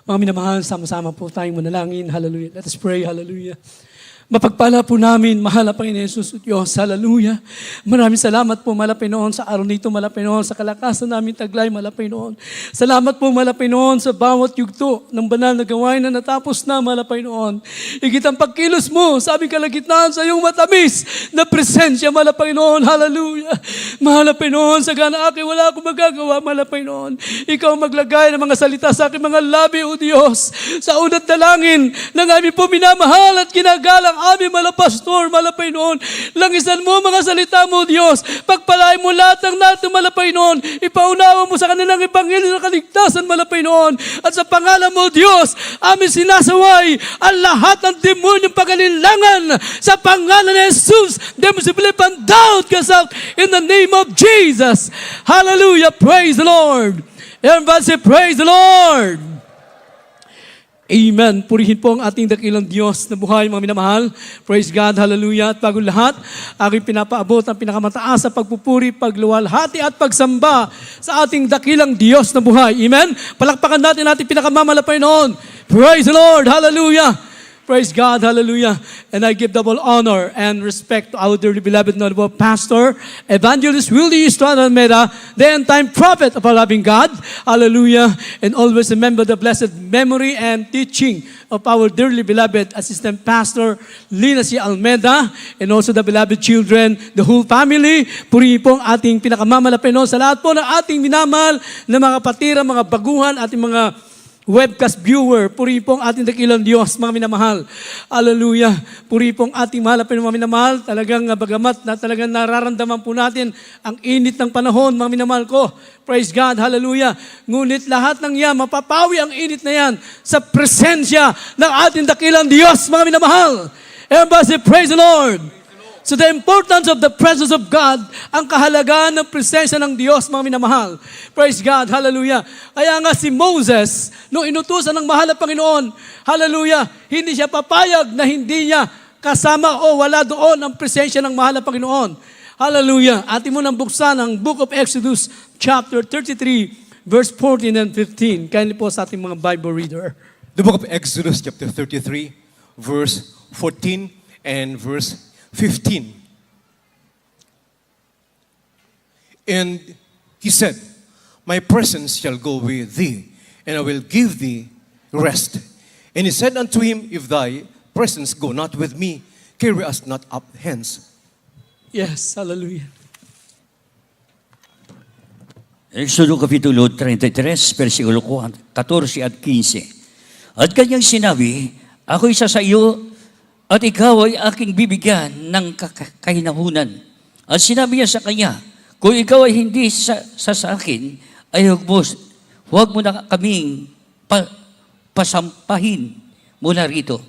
Mga minamahal, sama-sama po tayong manalangin. Hallelujah. Let us pray. Hallelujah. Mapagpala po namin, mahal na Panginoon Jesus at Diyos. Hallelujah. Maraming salamat po, Malapinoon, sa araw nito, Malapinoon, sa kalakasan namin taglay, Malapinoon. Salamat po, Malapinoon, sa bawat yugto ng banal na gawain na natapos na, Malapinoon. Higit ang pagkilos mo sa aming kalagitnaan sa iyong matamis na presensya, Malapinoon. Hallelujah. Malapinoon, sa gana akin, wala akong magagawa, Malapinoon. Ikaw maglagay ng mga salita sa aking mga labi, O Diyos, sa unat dalangin ng aming po minamahal at kinagalang aming malapastor, Malapinoon. Langisan mo mga salita mo, Diyos. Pagpalain mo lahat ng natin, Malapinoon. Ipaunawa mo sa kanilang ebanghelyo ng kaligtasan, Malapinoon. At sa pangalan mo, Diyos, aming sinasaway ang lahat ng demonyong pag-alinlangan sa pangalan ni Jesus. Demonstrably and doubt cast out in the name of Jesus. Hallelujah. Praise the Lord. Everybody say, praise the Lord. Amen. Purihin po ang ating dakilang Diyos na buhay, mga minamahal. Praise God. Hallelujah. At bago lahat, aking pinapaabot ang pinakamataas sa pagpupuri, pagluwalhati at pagsamba sa ating dakilang Diyos na buhay. Amen. Palakpakan natin ating pinakamamalapay noon. Praise the Lord. Hallelujah. Praise God, hallelujah. And I give double honor and respect to our dearly beloved noble pastor, Evangelist Willie Estrada Almeida, the end-time prophet of our loving God. Hallelujah. And always remember the blessed memory and teaching of our dearly beloved assistant pastor, Lina C. Almeida, and also the beloved children, the whole family. Purihin po ang ating pinakamamalapay noon sa lahat po ng ating minamahal na mga kapatira, mga baguhan, ating mga webcast viewer, puri pong ating dakilang Diyos, mga minamahal. Hallelujah. Puri pong ating mahal na mga minamahal. Talagang bagamat na talagang nararamdaman po natin ang init ng panahon, mga minamahal ko. Praise God. Hallelujah. Ngunit lahat ng yan, mapapawi ang init na yan sa presensya ng ating dakilang Diyos, mga minamahal. Everybody say, praise the Lord. So the importance of the presence of God, ang kahalagaan ng presensya ng Diyos, mga minamahal. Praise God, hallelujah. Kaya nga si Moses, nung inutusan ng mahal na Panginoon, hallelujah, hindi siya papayag na hindi niya kasama o wala doon ang presensya ng mahal na Panginoon. Hallelujah. Atin mo nang buksan ang Book of Exodus, chapter 33, verse 14 and 15. Kindly po sa ating mga Bible reader. The book of Exodus, chapter 33, verse 14 and verse 15. And he said, my presence shall go with thee, and I will give thee rest. And he said unto him, if thy presence go not with me, carry us not up hence. Yes, hallelujah. Exodo Kapitulo 33, versikulo 14 at 15. At kanyang sinabi, ako'y sa iyo, at ikaw ay aking bibigyan ng kahinahunan. At sinabi niya sa kanya, kung ikaw ay hindi sa akin, ay huwag mo na kaming pasampahin mula rito.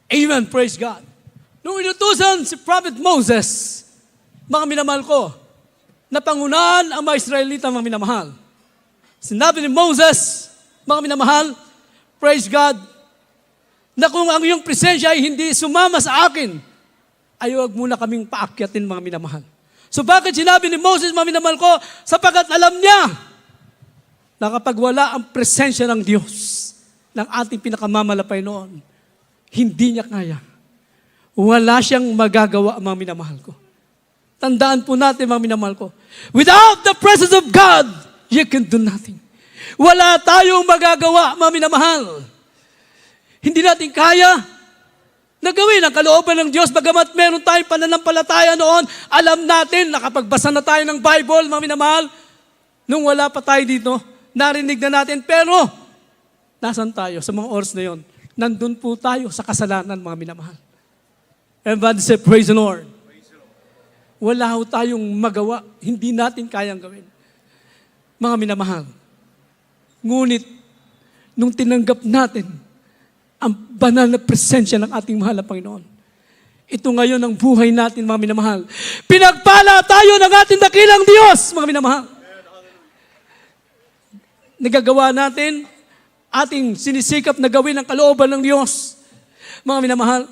Amen, praise God. Nung inutusan si Prophet Moses, mga minamahal ko, na pangunahan ang mga Israelita, mga minamahal. Sinabi ni Moses, mga minamahal, praise God, na kung ang iyong presensya ay hindi sumama sa akin, ay huwag muna kaming paakyatin, mga minamahal. So bakit sinabi ni Moses, mga minamahal ko? Sapagkat alam niya na kapag wala ang presensya ng Diyos, ng ating pinakamamalapay noon, hindi niya kaya. Wala siyang magagawa, mga minamahal ko. Tandaan po natin, mga minamahal ko, without the presence of God, you can do nothing. Wala tayong magagawa, mga minamahal. Hindi natin kaya na gawin ang kalooban ng Diyos. Bagamat meron tayong pananampalataya noon, alam natin, nakapagbasa na tayo ng Bible, mga minamahal. Nung wala pa tayo dito, narinig na natin. Pero, nasan tayo sa mga oras na yon? Nandun po tayo sa kasalanan, mga minamahal. Everybody say, praise the Lord. Wala ho tayong magawa. Hindi natin kayang gawin. Mga minamahal. Ngunit, nung tinanggap natin ang banal na presensya ng ating mahal na Panginoon. Ito ngayon ang buhay natin, mga minamahal. Pinagpala tayo ng ating dakilang Diyos, mga minamahal. Nagagawa natin, ating sinisikap na gawin ang kalooban ng Diyos, mga minamahal.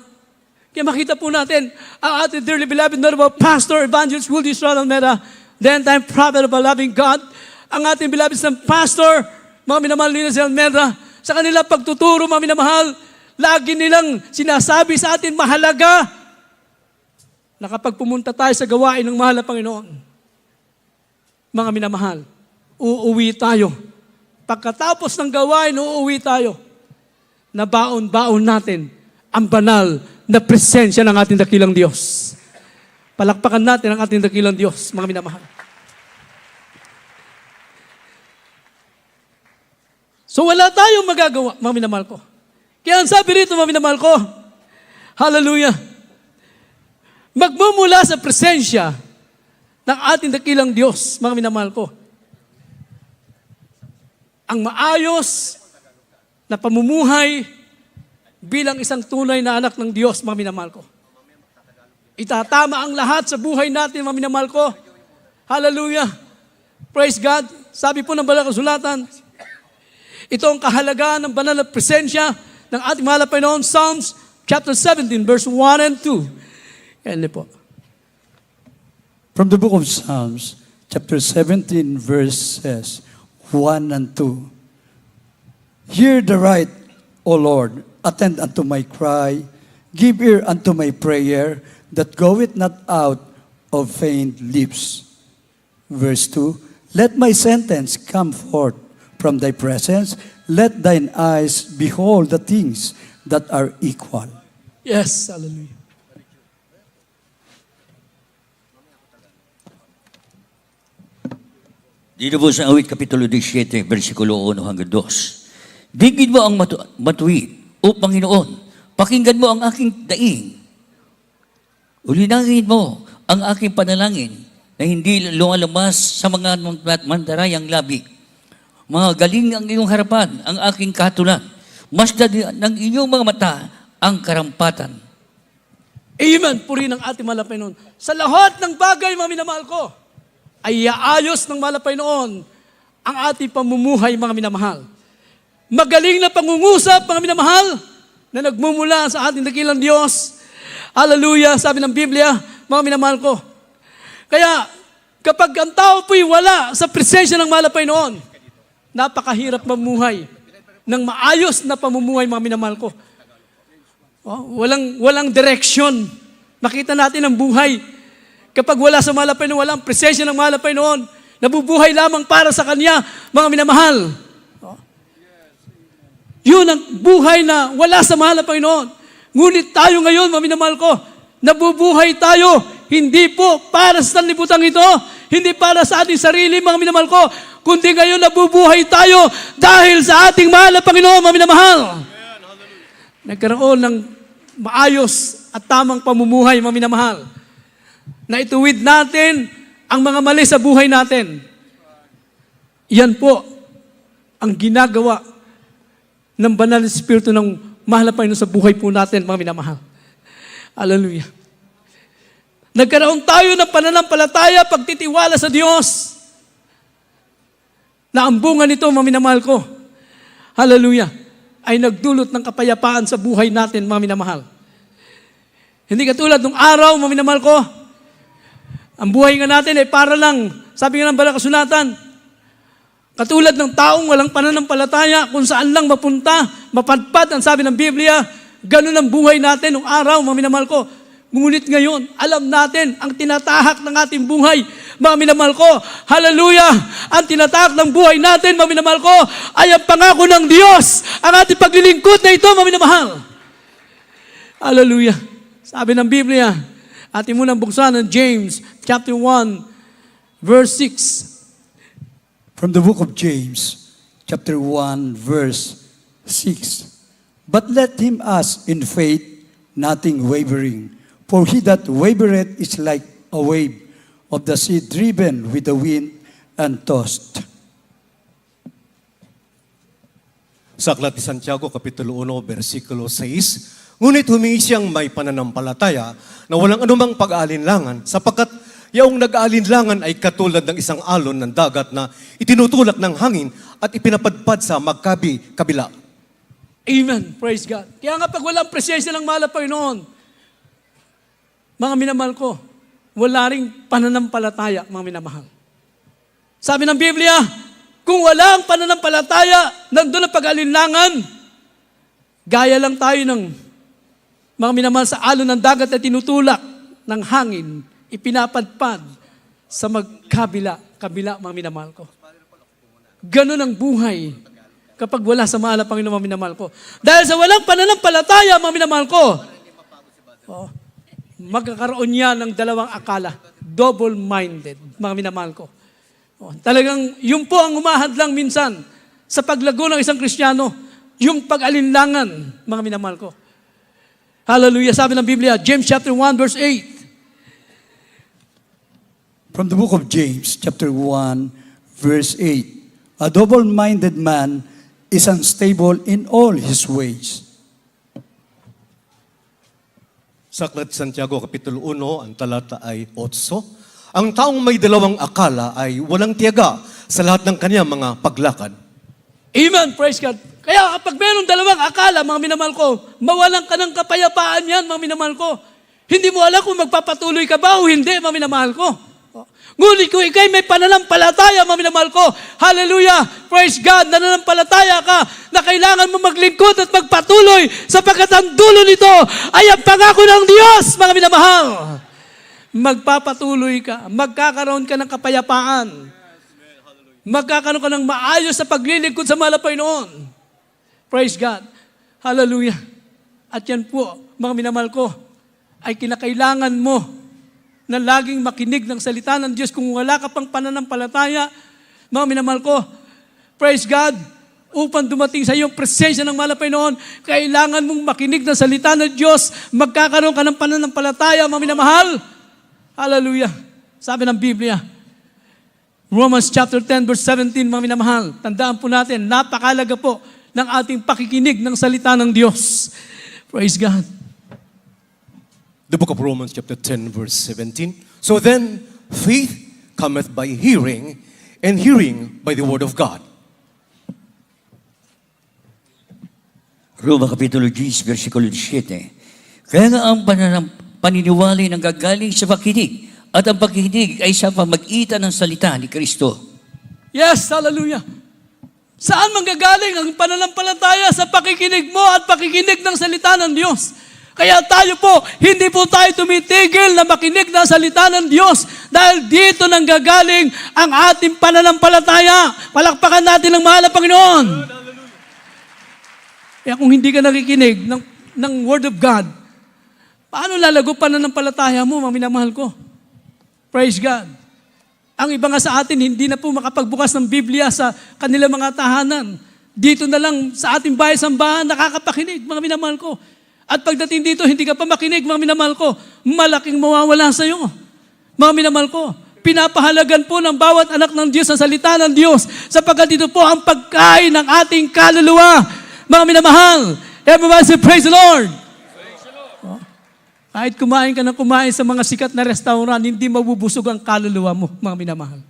Kaya makita po natin, ang ating dearly beloved noble pastor, Evangelist Willie Estrada Almeida, the end-time prophet of our loving God, ang ating beloved pastor, mga minamahal nila si Almeda, sa kanila pagtuturo, mga minamahal, lagi nilang sinasabi sa atin, mahalaga na kapag pumunta tayo sa gawain ng mahal na Panginoon, mga minamahal, uuwi tayo. Pagkatapos ng gawain, uuwi tayo. Na baon-baon natin ang banal na presensya ng ating dakilang Diyos. Palakpakan natin ang ating dakilang Diyos, mga minamahal. So wala tayong magagawa, mga minamahal ko. Kaya ang sabi rito, mga minamahal ko, hallelujah, magmumula sa presensya ng ating dakilang Diyos, mga minamahal ko, ang maayos na pamumuhay bilang isang tunay na anak ng Diyos, mga minamahal ko. Itatama ang lahat sa buhay natin, mga minamahal ko. Hallelujah. Praise God. Sabi po ng banal na kasulatan, ito ang kahalagaan ng banal na presensya ng ating mahal na Panginoon, Psalms chapter 17, verse 1 and 2. Yan po. From the book of Psalms, chapter 17, verses 1 and 2. Hear the right, O Lord, attend unto my cry, give ear unto my prayer, that goeth not out of feigned lips. Verse 2, let my sentence come forth from thy presence, let thine eyes behold the things that are equal. Yes, hallelujah. Dito po sa awit kapitulo 17, versikulo 1 hanggang 2. Digid mo ang matuwid, O Panginoon, pakinggan mo ang aking daing. Ulinangin mo ang aking panalangin na hindi lumalabas sa mga mandarayang labi. Mga galing ang iyong harapan, ang aking katulan. Masdan ng inyong mga mata ang karampatan. Amen. Puri ng ating mahal na Panginoon. Sa lahat ng bagay, mga minamahal ko, ay iayos ng mahal na Panginoon ang ating pamumuhay, mga minamahal. Magaling na pangungusap, mga minamahal, na nagmumula sa ating dakilang Diyos. Hallelujah, sabi ng Biblia, mga minamahal ko. Kaya, kapag ang tao po'y wala sa presensya ng mahal na Panginoon, napakahirap mamuhay ng maayos na pamumuhay, mga minamahal ko. Oh, walang direksyon. Makita natin ang buhay. Kapag wala sa mahal na Panginoon, walang presensya ng mahal na Panginoon, nabubuhay lamang para sa Kanya, mga minamahal. Yun ang buhay na wala sa mahal na Panginoon. Ngunit tayo ngayon, mga minamahal ko, nabubuhay tayo, hindi po para sa sanlibutan ito, hindi para sa ating sarili, mga minamahal ko, kundi ngayon nabubuhay tayo dahil sa ating mahal na Panginoon, mga minamahal. Nagkaroon ng maayos at tamang pamumuhay, mga minamahal, na ituwid natin ang mga mali sa buhay natin. Yan po ang ginagawa ng banal na Espiritu ng mahal na Panginoon sa buhay po natin, mga minamahal. Hallelujah. Nagkaroon tayo ng pananampalataya, pagtitiwala sa Diyos, na ang bunga nito, mga minamahal ko, hallelujah, ay nagdulot ng kapayapaan sa buhay natin, mga minamahal. Hindi katulad ng araw, mga minamahal ko, ang buhay nga natin ay para lang, sabi nga ng banal na kasulatan, katulad ng taong walang pananampalataya, kung saan lang mapunta, mapadpad, ang sabi ng Biblia, ganun ang buhay natin nung araw, mga minamahal ko. Ngunit ngayon, alam natin ang tinatahak ng ating buhay, mga minamahal ko. Hallelujah! Ang tinatahak ng buhay natin, mga minamahal ko, ay ang pangako ng Diyos, ang ating paglilingkod na ito, mga minamahal. Hallelujah! Sabi ng Biblia, ating munang buksan ng James, chapter 1, verse 6. From the book of James, chapter 1, verse 6. But let him ask in faith, nothing wavering. For he that wavereth is like a wave of the sea driven with the wind and tossed. Sa Aklat ni Santiago, Kapitulo 1, versikulo 6, ngunit humingi siyang may pananampalataya na walang anumang pag-aalinlangan, sapagkat yaong nag-aalinlangan ay katulad ng isang alon ng dagat na itinutulak ng hangin at ipinapadpad sa magkabi-kabila. Amen. Praise God. Kaya nga pag walang presensya ng mahal na Panginoon, mga minamahal ko, wala ring pananampalataya, mga minamahal. Sabi ng Biblia, Kung wala ang pananampalataya, nandun ang pag-alinlangan. Gaya lang tayo ng mga minamahal sa alon ng dagat na tinutulak ng hangin, ipinapadpad sa kabila, mga minamahal ko. Ganun ang buhay kapag wala sa mahal na Panginoon, mga minamahal ko. Dahil sa walang pananampalataya, mga minamahal ko, magkakaroon niya ng dalawang akala. Double-minded, mga minamahal ko. Talagang, yun po ang umahadlang minsan sa paglago ng isang Kristiyano, yung pag-alinlangan, mga minamahal ko. Hallelujah. Sabi ng Biblia, James chapter 1, verse 8. From the book of James, chapter 1, verse 8. A double-minded man is unstable in all his ways. Sa Aklat Santiago, Kapitulo 1, ang talata ay 8. Ang taong may dalawang akala ay walang tiyaga sa lahat ng kanyang mga paglakad. Amen. Praise God. Kaya kapag mayroong dalawang akala, mga minamahal ko, mawalan ka ng kapayapaan yan, mga minamahal ko. Hindi mo alam kung magpapatuloy ka ba o hindi, mga minamahal ko. Ngunit kung ikay may pananampalataya, mga minamahal ko, hallelujah, praise God, nananampalataya ka na kailangan mo maglingkod at magpatuloy sapagkat ang dulo nito ay ang pangako ng Diyos, mga minamahal. Magpapatuloy ka, magkakaroon ka ng kapayapaan, magkakaroon ka ng maayos sa paglilingkod sa mahal na Panginoon. Praise God. Hallelujah. At yan po, mga minamahal ko, ay kinakailangan mo na laging makinig ng salita ng Diyos. Kung wala ka pang pananampalataya, mga minamahal ko, praise God, upang dumating sa iyong presensya ng mahal na Panginoon, kailangan mong makinig ng salita ng Diyos, magkakaroon ka ng pananampalataya, mga minamahal. Hallelujah. Sabi ng Biblia, Romans chapter 10, verse 17, mga minamahal, tandaan po natin, napakalaga po ng ating pakikinig ng salita ng Diyos. Praise God. The book of Romans chapter 10 verse 17. So then, faith cometh by hearing, and hearing by the word of God. Roma Kapitulo 10, versikulo 7. Kaya nga ang paniniwala ng gagaling sa pakinig, at ang pakikinig ay sa pamagitan ng salita ni Kristo. Yes, hallelujah. Saan manggagaling ang pananampalataya? Sa pakikinig mo at pakikinig ng salita ng Diyos. Kaya tayo po, hindi po tayo tumitigil na makinig ng salita ng Diyos dahil dito nanggagaling ang ating pananampalataya. Palakpakan natin ang mahal na Panginoon. Kaya kung hindi ka nakikinig ng Word of God, paano lalago pananampalataya mo, mga minamahal ko? Praise God. Ang iba nga sa atin, hindi na po makapagbukas ng Biblia sa kanilang mga tahanan. Dito na lang sa ating bahay-sambahan, nakakapakinig, mga minamahal ko. At pagdating dito, hindi ka pa makinig, mga minamahal ko, malaking mawawala sa iyo. Mga minamahal ko, pinapahalagan po ng bawat anak ng Diyos ang salita ng Diyos sapagkat ito po ang pagkain ng ating kaluluwa. Mga minamahal, everybody say, praise the Lord. Kahit kumain ka ng kumain sa mga sikat na restaurant, hindi mabubusog ang kaluluwa mo, mga minamahal.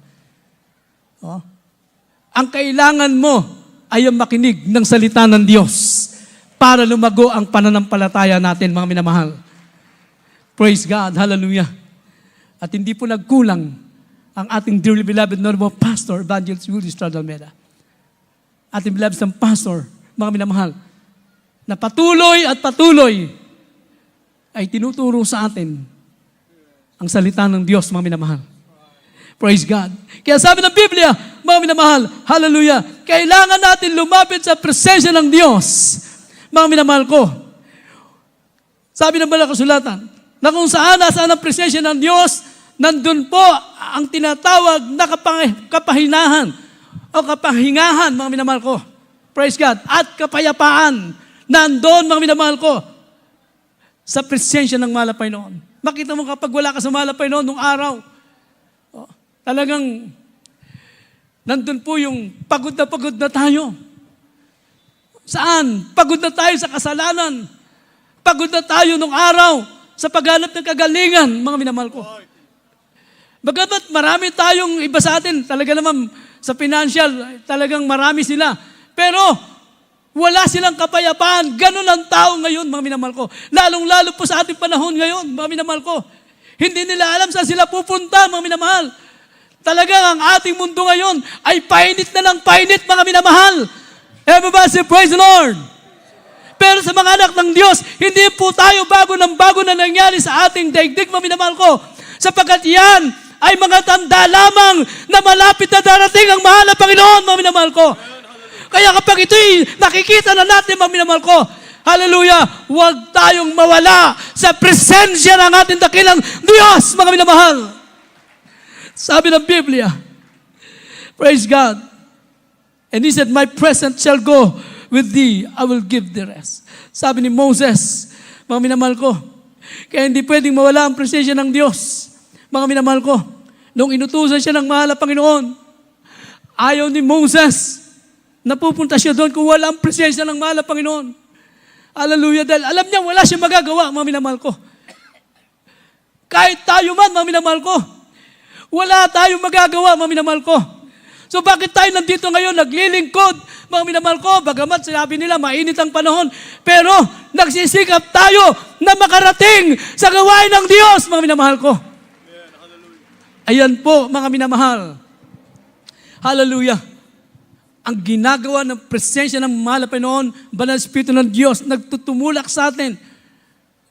Ang kailangan mo ay ang makinig ng salita ng Diyos para lumago ang pananampalataya natin, mga minamahal. Praise God, hallelujah. At hindi po nagkulang ang ating dearly beloved Honorable Pastor, Evangelist Willie Estrada Almeida. Ating beloved ng Pastor, mga minamahal, na patuloy ay tinuturo sa atin ang salita ng Diyos, mga minamahal. Praise God. Kaya sabi ng Biblia, mga minamahal, hallelujah, kailangan natin lumapit sa presensya ng Diyos, mga minamahal ko. Sabi ng Banal na Kasulatan, na kung saan nasaan ang presensya ng Diyos, nandun po ang tinatawag na kapahinahan o kapahingahan, mga minamahal ko. Praise God. At kapayapaan, nandun, mga minamahal ko, sa presensya ng mahal na Panginoon. Makita mo kapag wala ka sa mahal na Panginoon nung araw, talagang nandun po yung pagod na tayo. Saan? Pagod na tayo sa kasalanan. Pagod na tayo nung araw sa paghanap ng kagalingan, mga minamahal ko. Bagamat marami tayong iba sa atin, talaga naman sa financial, talagang marami sila. Pero wala silang kapayapaan. Ganun ang tao ngayon, mga minamahal ko. Lalong-lalo po sa ating panahon ngayon, mga minamahal ko. Hindi nila alam saan sila pupunta, mga minamahal. Talagang ang ating mundo ngayon ay painit na ng painit, mga minamahal. Everybody say, praise the Lord. Pero sa mga anak ng Diyos, hindi po tayo bago ng bago na nangyari sa ating daigdig, mga minamahal ko. Sapagkat yan ay mga tanda lamang na malapit na darating ang mahal na Panginoon, mga minamahal ko. Kaya kapag ito'y nakikita na natin, mga minamahal ko, hallelujah, huwag tayong mawala sa presensya ng ating dakilang Diyos, mga minamahal. Sabi ng Biblia, praise God, and He said, my presence shall go with thee, I will give the rest. Sabi ni Moses, mga minamahal ko, kaya hindi pwedeng mawala ang presensya ng Diyos. Mga minamahal ko, nung inutusan siya ng mahal na Panginoon, ayaw ni Moses, napupunta siya doon kung wala ang presensya ng mahal na Panginoon. Hallelujah, dahil alam niya wala siyang magagawa, mga minamahal ko. Kahit tayo man, mga minamahal ko, wala tayong magagawa, mga minamahal ko. So bakit tayo nandito ngayon, naglilingkod, mga minamahal ko, bagamat sinabi nila, mainit ang panahon, pero nagsisikap tayo na makarating sa gawain ng Diyos, mga minamahal ko. Ayan po, mga minamahal. Hallelujah. Ang ginagawa ng presensya ng mahal na Panginoon, Banal na Espiritu ng Diyos, nagtutumulak sa atin.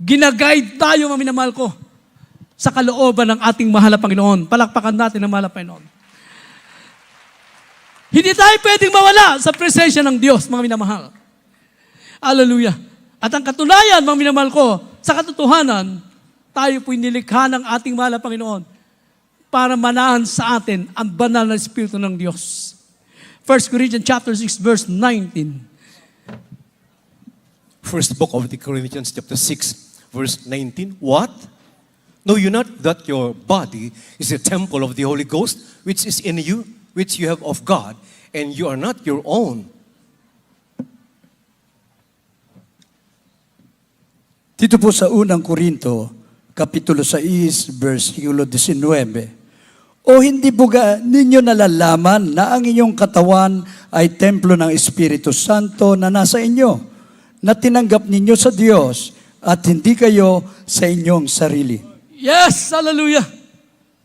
Ginaguide tayo, mga minamahal ko, sa kalooban ng ating mahal na Panginoon. Palakpakan natin ang mahal na Panginoon. Hindi tayo pwedeng mawala sa presensya ng Diyos, mga minamahal. Hallelujah. At ang katunayan, mga minamahal ko, sa katotohanan, tayo po'y nilikha ng ating mahal na Panginoon para manahan sa atin ang banal na Espiritu ng Diyos. 1 Corinthians chapter 6, verse 19. First book of the Corinthians chapter 6, verse 19. What? Know you not that your body is a temple of the Holy Ghost, which is in you, which you have of God, and you are not your own? Dito po sa unang Korinto, Kapitulo 6, versikulo 19. O hindi po ninyo nalalaman na ang inyong katawan ay templo ng Espiritu Santo na nasa inyo, na tinanggap ninyo sa Diyos at hindi kayo sa inyong sarili. Yes, hallelujah.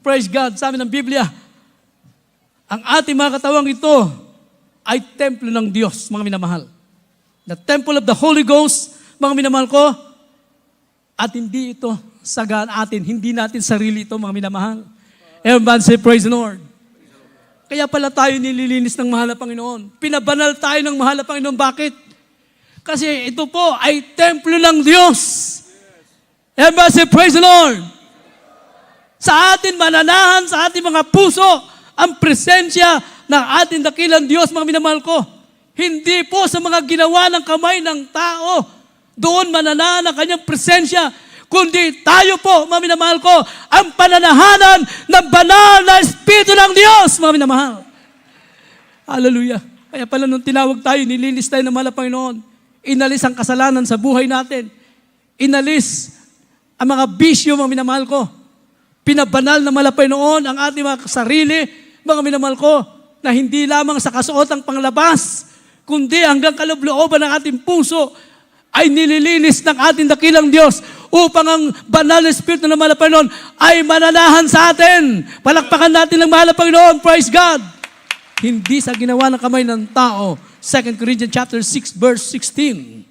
Praise God. Sabi ng Biblia, ang ating mga katawang ito ay templo ng Diyos, mga minamahal. The temple of the Holy Ghost, mga minamahal ko, at hindi ito sagaan atin, hindi natin sarili ito, mga minamahal. Everyone say, praise the Lord. Kaya pala tayo nililinis ng mahal na Panginoon. Pinabanal tayo ng mahal na Panginoon. Bakit? Kasi ito po ay templo ng Diyos. Everyone say, praise the Lord. Sa atin mananahan, sa ating mga puso, ang presensya ng ating dakilang Diyos, mga minamahal ko. Hindi po sa mga ginawa ng kamay ng tao. Doon mananahan ang kanyang presensya. Kundi tayo po, mga minamahal ko, ang pananahanan ng banal na Espiritu ng Diyos, mga minamahal. Hallelujah. Kaya pala nung tinawag tayo, nililis tayo ng mahal na Panginoon. Inalis ang kasalanan sa buhay natin. Inalis ang mga bisyo, mga minamahal ko. Pinabanal na mahal na Panginoon ang ating mga sarili, mga minamahal ko, na hindi lamang sa kasuotang panglabas, kundi hanggang kaloob-looban ng ating puso, ay nililinis ng ating dakilang Diyos upang ang banal na Espiritu ng mahal na Panginoon ay mananahan sa atin. Palakpakan natin ang mahal na Panginoon. Praise God. Hindi sa ginawa ng kamay ng tao. 2 Corinthians chapter 6, verse 16.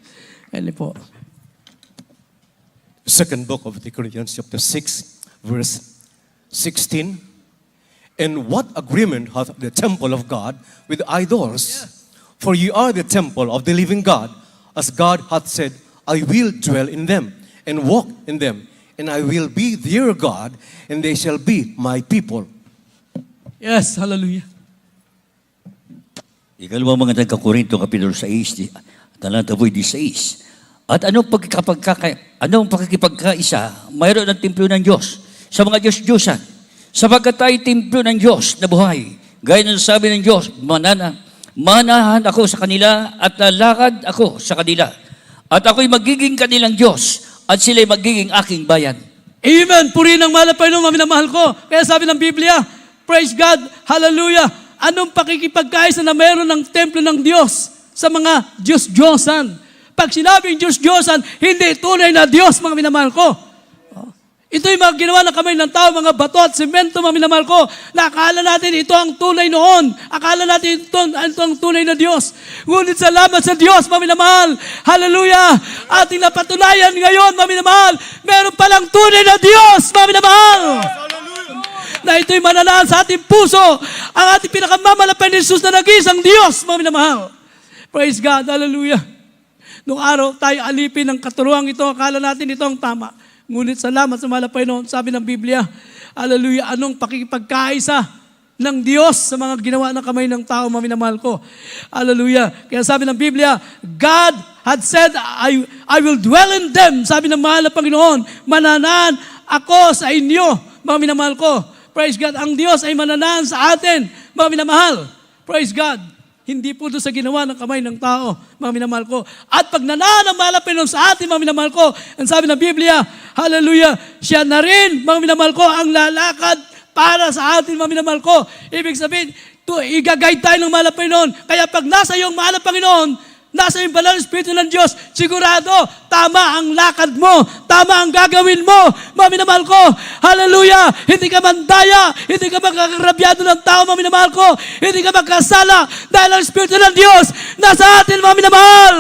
Kaya po. Second book of the Corinthians chapter 6, verse 16. And what agreement hath the temple of God with idols? For ye are the temple of the living God, as God hath said, I will dwell in them, and walk in them, and I will be their God, and they shall be my people. Yes, hallelujah. Ikalawang mga Korinto, Kapitulo 6, talata 16. At anong pakikipagkaisa, mayroon ng templo ng Diyos sa mga Diyos-Diyosan, sapagkat tayo templo ng Diyos na buhay. Gaya ng sabi ng Diyos, manahan ako sa kanila at lalakad ako sa kanila. At ako'y magiging kanilang Diyos at sila'y magiging aking bayan. Amen. Purihin ang mahal na Panginoon, mga minamahal ko. Kaya sabi ng Biblia, praise God, hallelujah. Anong pakikipagkaisa na mayroon ng templo ng Diyos sa mga Diyos-Diyosan? Pag sinabing Diyos-Diyosan, hindi tunay na Diyos, mga minamahal ko. Ito'y mga ginawa ng kamay ng tao, mga bato at semento, mga minamahal ko, na akala natin ito ang tunay noon. Akala natin ito ang tunay na Diyos. Ngunit salamat sa Diyos, mga minamahal. Hallelujah! Ating napatunayan ngayon, mga minamahal, meron palang tunay na Diyos, mga minamahal. Na ito'y mananaan sa ating puso, ang ating pinakamamalapay ni Jesus na nag-iisang Diyos, mga minamahal. Praise God, hallelujah. Noong araw, tayo alipin ng katuruang ito, akala natin ito ang tama. Ngunit salamat sa malapay noon, sabi ng Biblia, hallelujah, anong pakikipagkaisa ng Diyos sa mga ginawa ng kamay ng tao, mga minamahal ko. Hallelujah. Kaya sabi ng Biblia, God had said, I will dwell in them. Sabi ng mahal na Panginoon, mananaan ako sa inyo, mga minamahal ko. Praise God. Ang Diyos ay mananaan sa atin, mga minamahal. Praise God. Hindi po doon sa ginawa ng kamay ng tao, mga minamahal ko. At pag nanaan ang malapit nun sa atin, mga minamahal ko, ang sabi ng Biblia, hallelujah, siya na rin, mga minamahal ko, ang lalakad para sa atin, mga minamahal ko. Ibig sabihin, i-guide tayo ng malapit nun. Kaya pag nasa iyong mahal na Panginoon, nasa yung banal na Espiritu ng Diyos, sigurado, tama ang lakad mo, tama ang gagawin mo, mga minamahal ko. Hallelujah! Hindi ka mandaya, hindi ka magkakarabyado ng tao, mga minamahal ko. Hindi ka magkasala dahil ang Espiritu ng Diyos nasa atin, mga minamahal.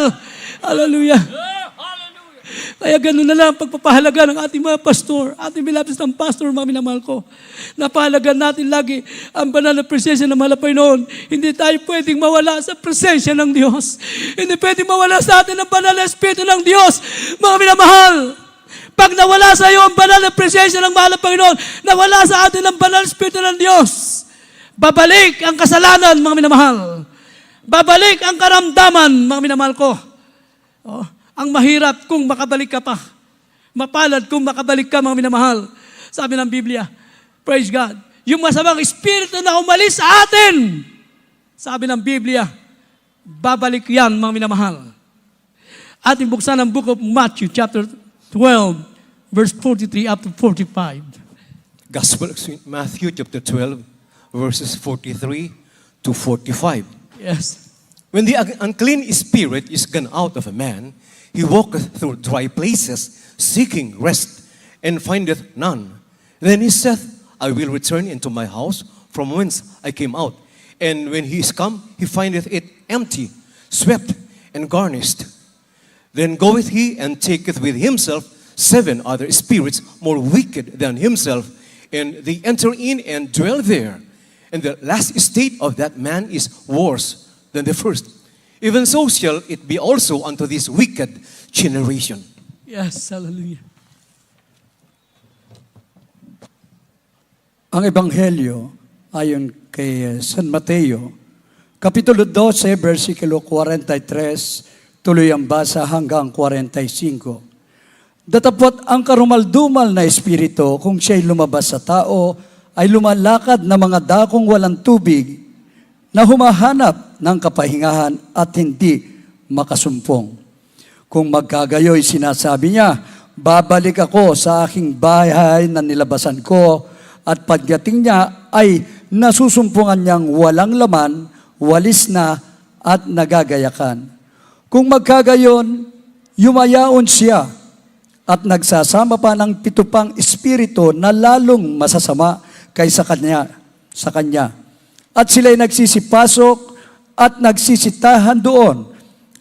Hallelujah! Kaya ganun na lang ang pagpapahalaga ng ating mga pastor, ating bilabis ng pastor, mga minamahal ko. Napahalaga natin lagi ang banal na presensya ng malapay noon. Hindi tayo pwedeng mawala sa presensya ng Diyos. Hindi pwedeng mawala sa atin ang banal na Espiritu ng Diyos, mga minamahal. Pag nawala sa iyo ang banal na presensya ng mahal na Panginoon, nawala sa atin ang banal na Espiritu ng Diyos, babalik ang kasalanan, mga minamahal. Babalik ang karamdaman, mga minamahal ko. Oh. Ang mahirap kung makabalik ka pa. Mapalad kung makabalik ka, mga minamahal. Sabi ng Biblia, praise God, yung masamang espiritu na umalis sa atin, sabi ng Biblia, babalik yan, mga minamahal. Ating buksan ang book of Matthew, chapter 12, verse 43 up to 45. Gospel of St. Matthew, chapter 12, verses 43 to 45. Yes. When the unclean spirit is gone out of a man, he walketh through dry places, seeking rest, and findeth none. Then he saith, I will return into my house from whence I came out. And when he is come, he findeth it empty, swept, and garnished. Then goeth he and taketh with himself 7 other spirits more wicked than himself, and they enter in and dwell there. And the last state of that man is worse than the first. Even so shall it be also unto this wicked generation. Yes, hallelujah. Ang Ebanghelyo ayon kay San Mateo, Kapitulo 12, versikulo 43, tuloy ang basa hanggang 45. Datapot ang karumaldumal na espiritu kung siya'y lumabas sa tao, ay lumalakad na mga dakong walang tubig na humahanap ng kapahingahan at hindi makasumpong. Kung magkagayoy, sinasabi niya, babalik ako sa aking bahay na nilabasan ko, at pagdating niya ay nasusumpungan niyang walang laman, walis na at nagagayakan. Kung magkagayon, yumayaon siya at nagsasama pa ng 7 pang espiritu na lalong masasama kaysa sa kanya. At sila'y nagsisipasok at nagsisitahan doon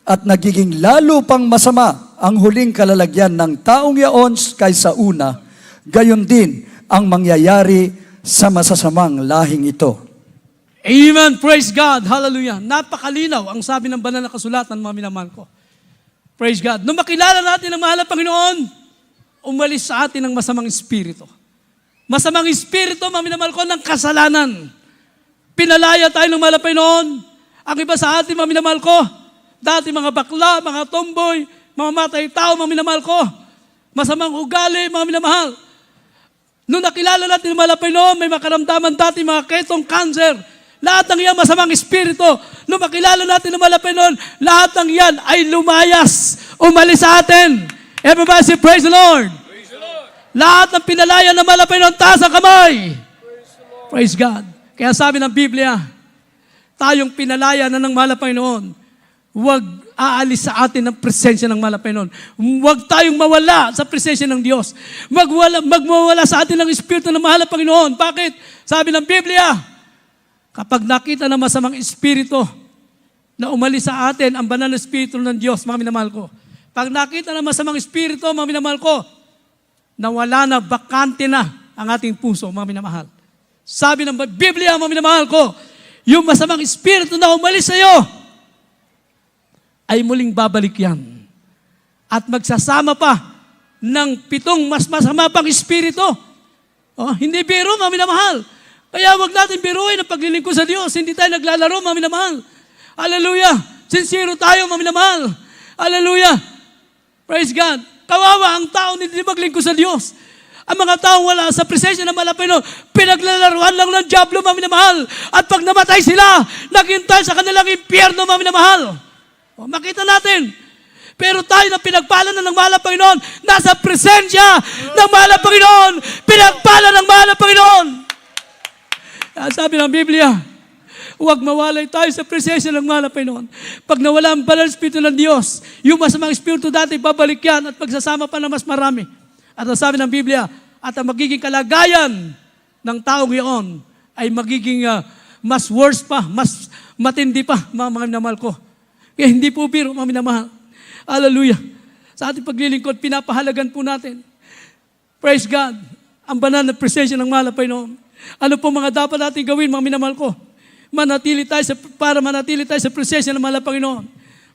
at nagiging lalo pang masama ang huling kalalagyan ng taong yaon kaysa una. Gayon din ang mangyayari sa masasamang lahing ito. Amen. Praise God. Hallelujah. Napakalinaw ang sabi ng banal na kasulatan, mga minamahal ko. Praise God. Nung makilala natin ang mahal na Panginoon, umalis sa atin ang masamang espiritu. Masamang espiritu, mga minamahal ko, ng kasalanan. Pinalaya tayo ng mahal na Panginoon. Ang iba sa atin, mga minamahal ko, dati mga bakla, mga tomboy, mga matay tao, mga minamahal ko, masamang ugali, mga minamahal. Nung nakilala natin ang mahal na Panginoon, may makaramdaman dati mga ketong cancer. Lahat ng yan masamang espiritu. Nung makilala natin ang mahal na Panginoon, lahat ng yan ay lumayas, umalis sa atin. Everybody say, praise the Lord. Praise the Lord. Lahat ng pinalaya ng mahal na Panginoon, taas ang kamay. Praise God. Kaya sabi ng Biblia, tayong pinalaya na ng mahal na Panginoon, Huwag aalis sa atin ang presensya ng mahal na Panginoon. Huwag tayong mawala sa presensya ng Diyos. Magmawala sa atin ang Espiritu ng mahal na Panginoon. Bakit? Sabi ng Biblia, kapag nakita ng masamang espiritu na umalis sa atin ang banal na Espiritu ng Diyos, mga minamahal ko. Pag nakita ng masamang espiritu, mga minamahal ko, nawala na, bakante na ang ating puso, mga minamahal. Sabi ng Biblia, mga minamahal ko, yung masamang espiritu na umalis sa iyo, ay muling babalik yan. At magsasama pa ng 7 mas masama pang espiritu. Oh, hindi biro, mga minamahal. Kaya wag natin biruin ang paglilingkod sa Diyos. Hindi tayo naglalaro, mga minamahal. Hallelujah. Sincero tayo, mga minamahal. Hallelujah. Praise God. Kawawa ang tao hindi maglingkod sa Diyos. Ang mga tao wala sa presensya ng Malapino, pinaglalaruan lang ng diablo, mga minamahal. At pag namatay sila, naghintay sa kanilang impyerno, mga minamahal. O, makita natin. Pero tayo na pinagpala na ng mahal na Panginoon, nasa presensya ng mahal na Panginoon, pinagpala ng mahal na Panginoon. Sabi ng Biblia, huwag mawalay tayo sa presensya ng mahal na Panginoon. Pag nawala ang banal na Espiritu ng Diyos, yung masamang Espiritu dati, babalik yan at pagsasama pa ng mas marami. At ang sabi ng Biblia, at ang magiging kalagayan ng taong iyon ay magiging mas worse pa, mas matindi pa, mga minamahal ko. Kaya hindi po biro, mga minamahal. Hallelujah. Sa ating paglilingkod, pinapahalagan po natin. Praise God. Ang banal na presensya ng mahal na Panginoon. Ano po mga dapat natin gawin, mga minamahal ko? Para manatili tayo sa presensya ng mahal na Panginoon.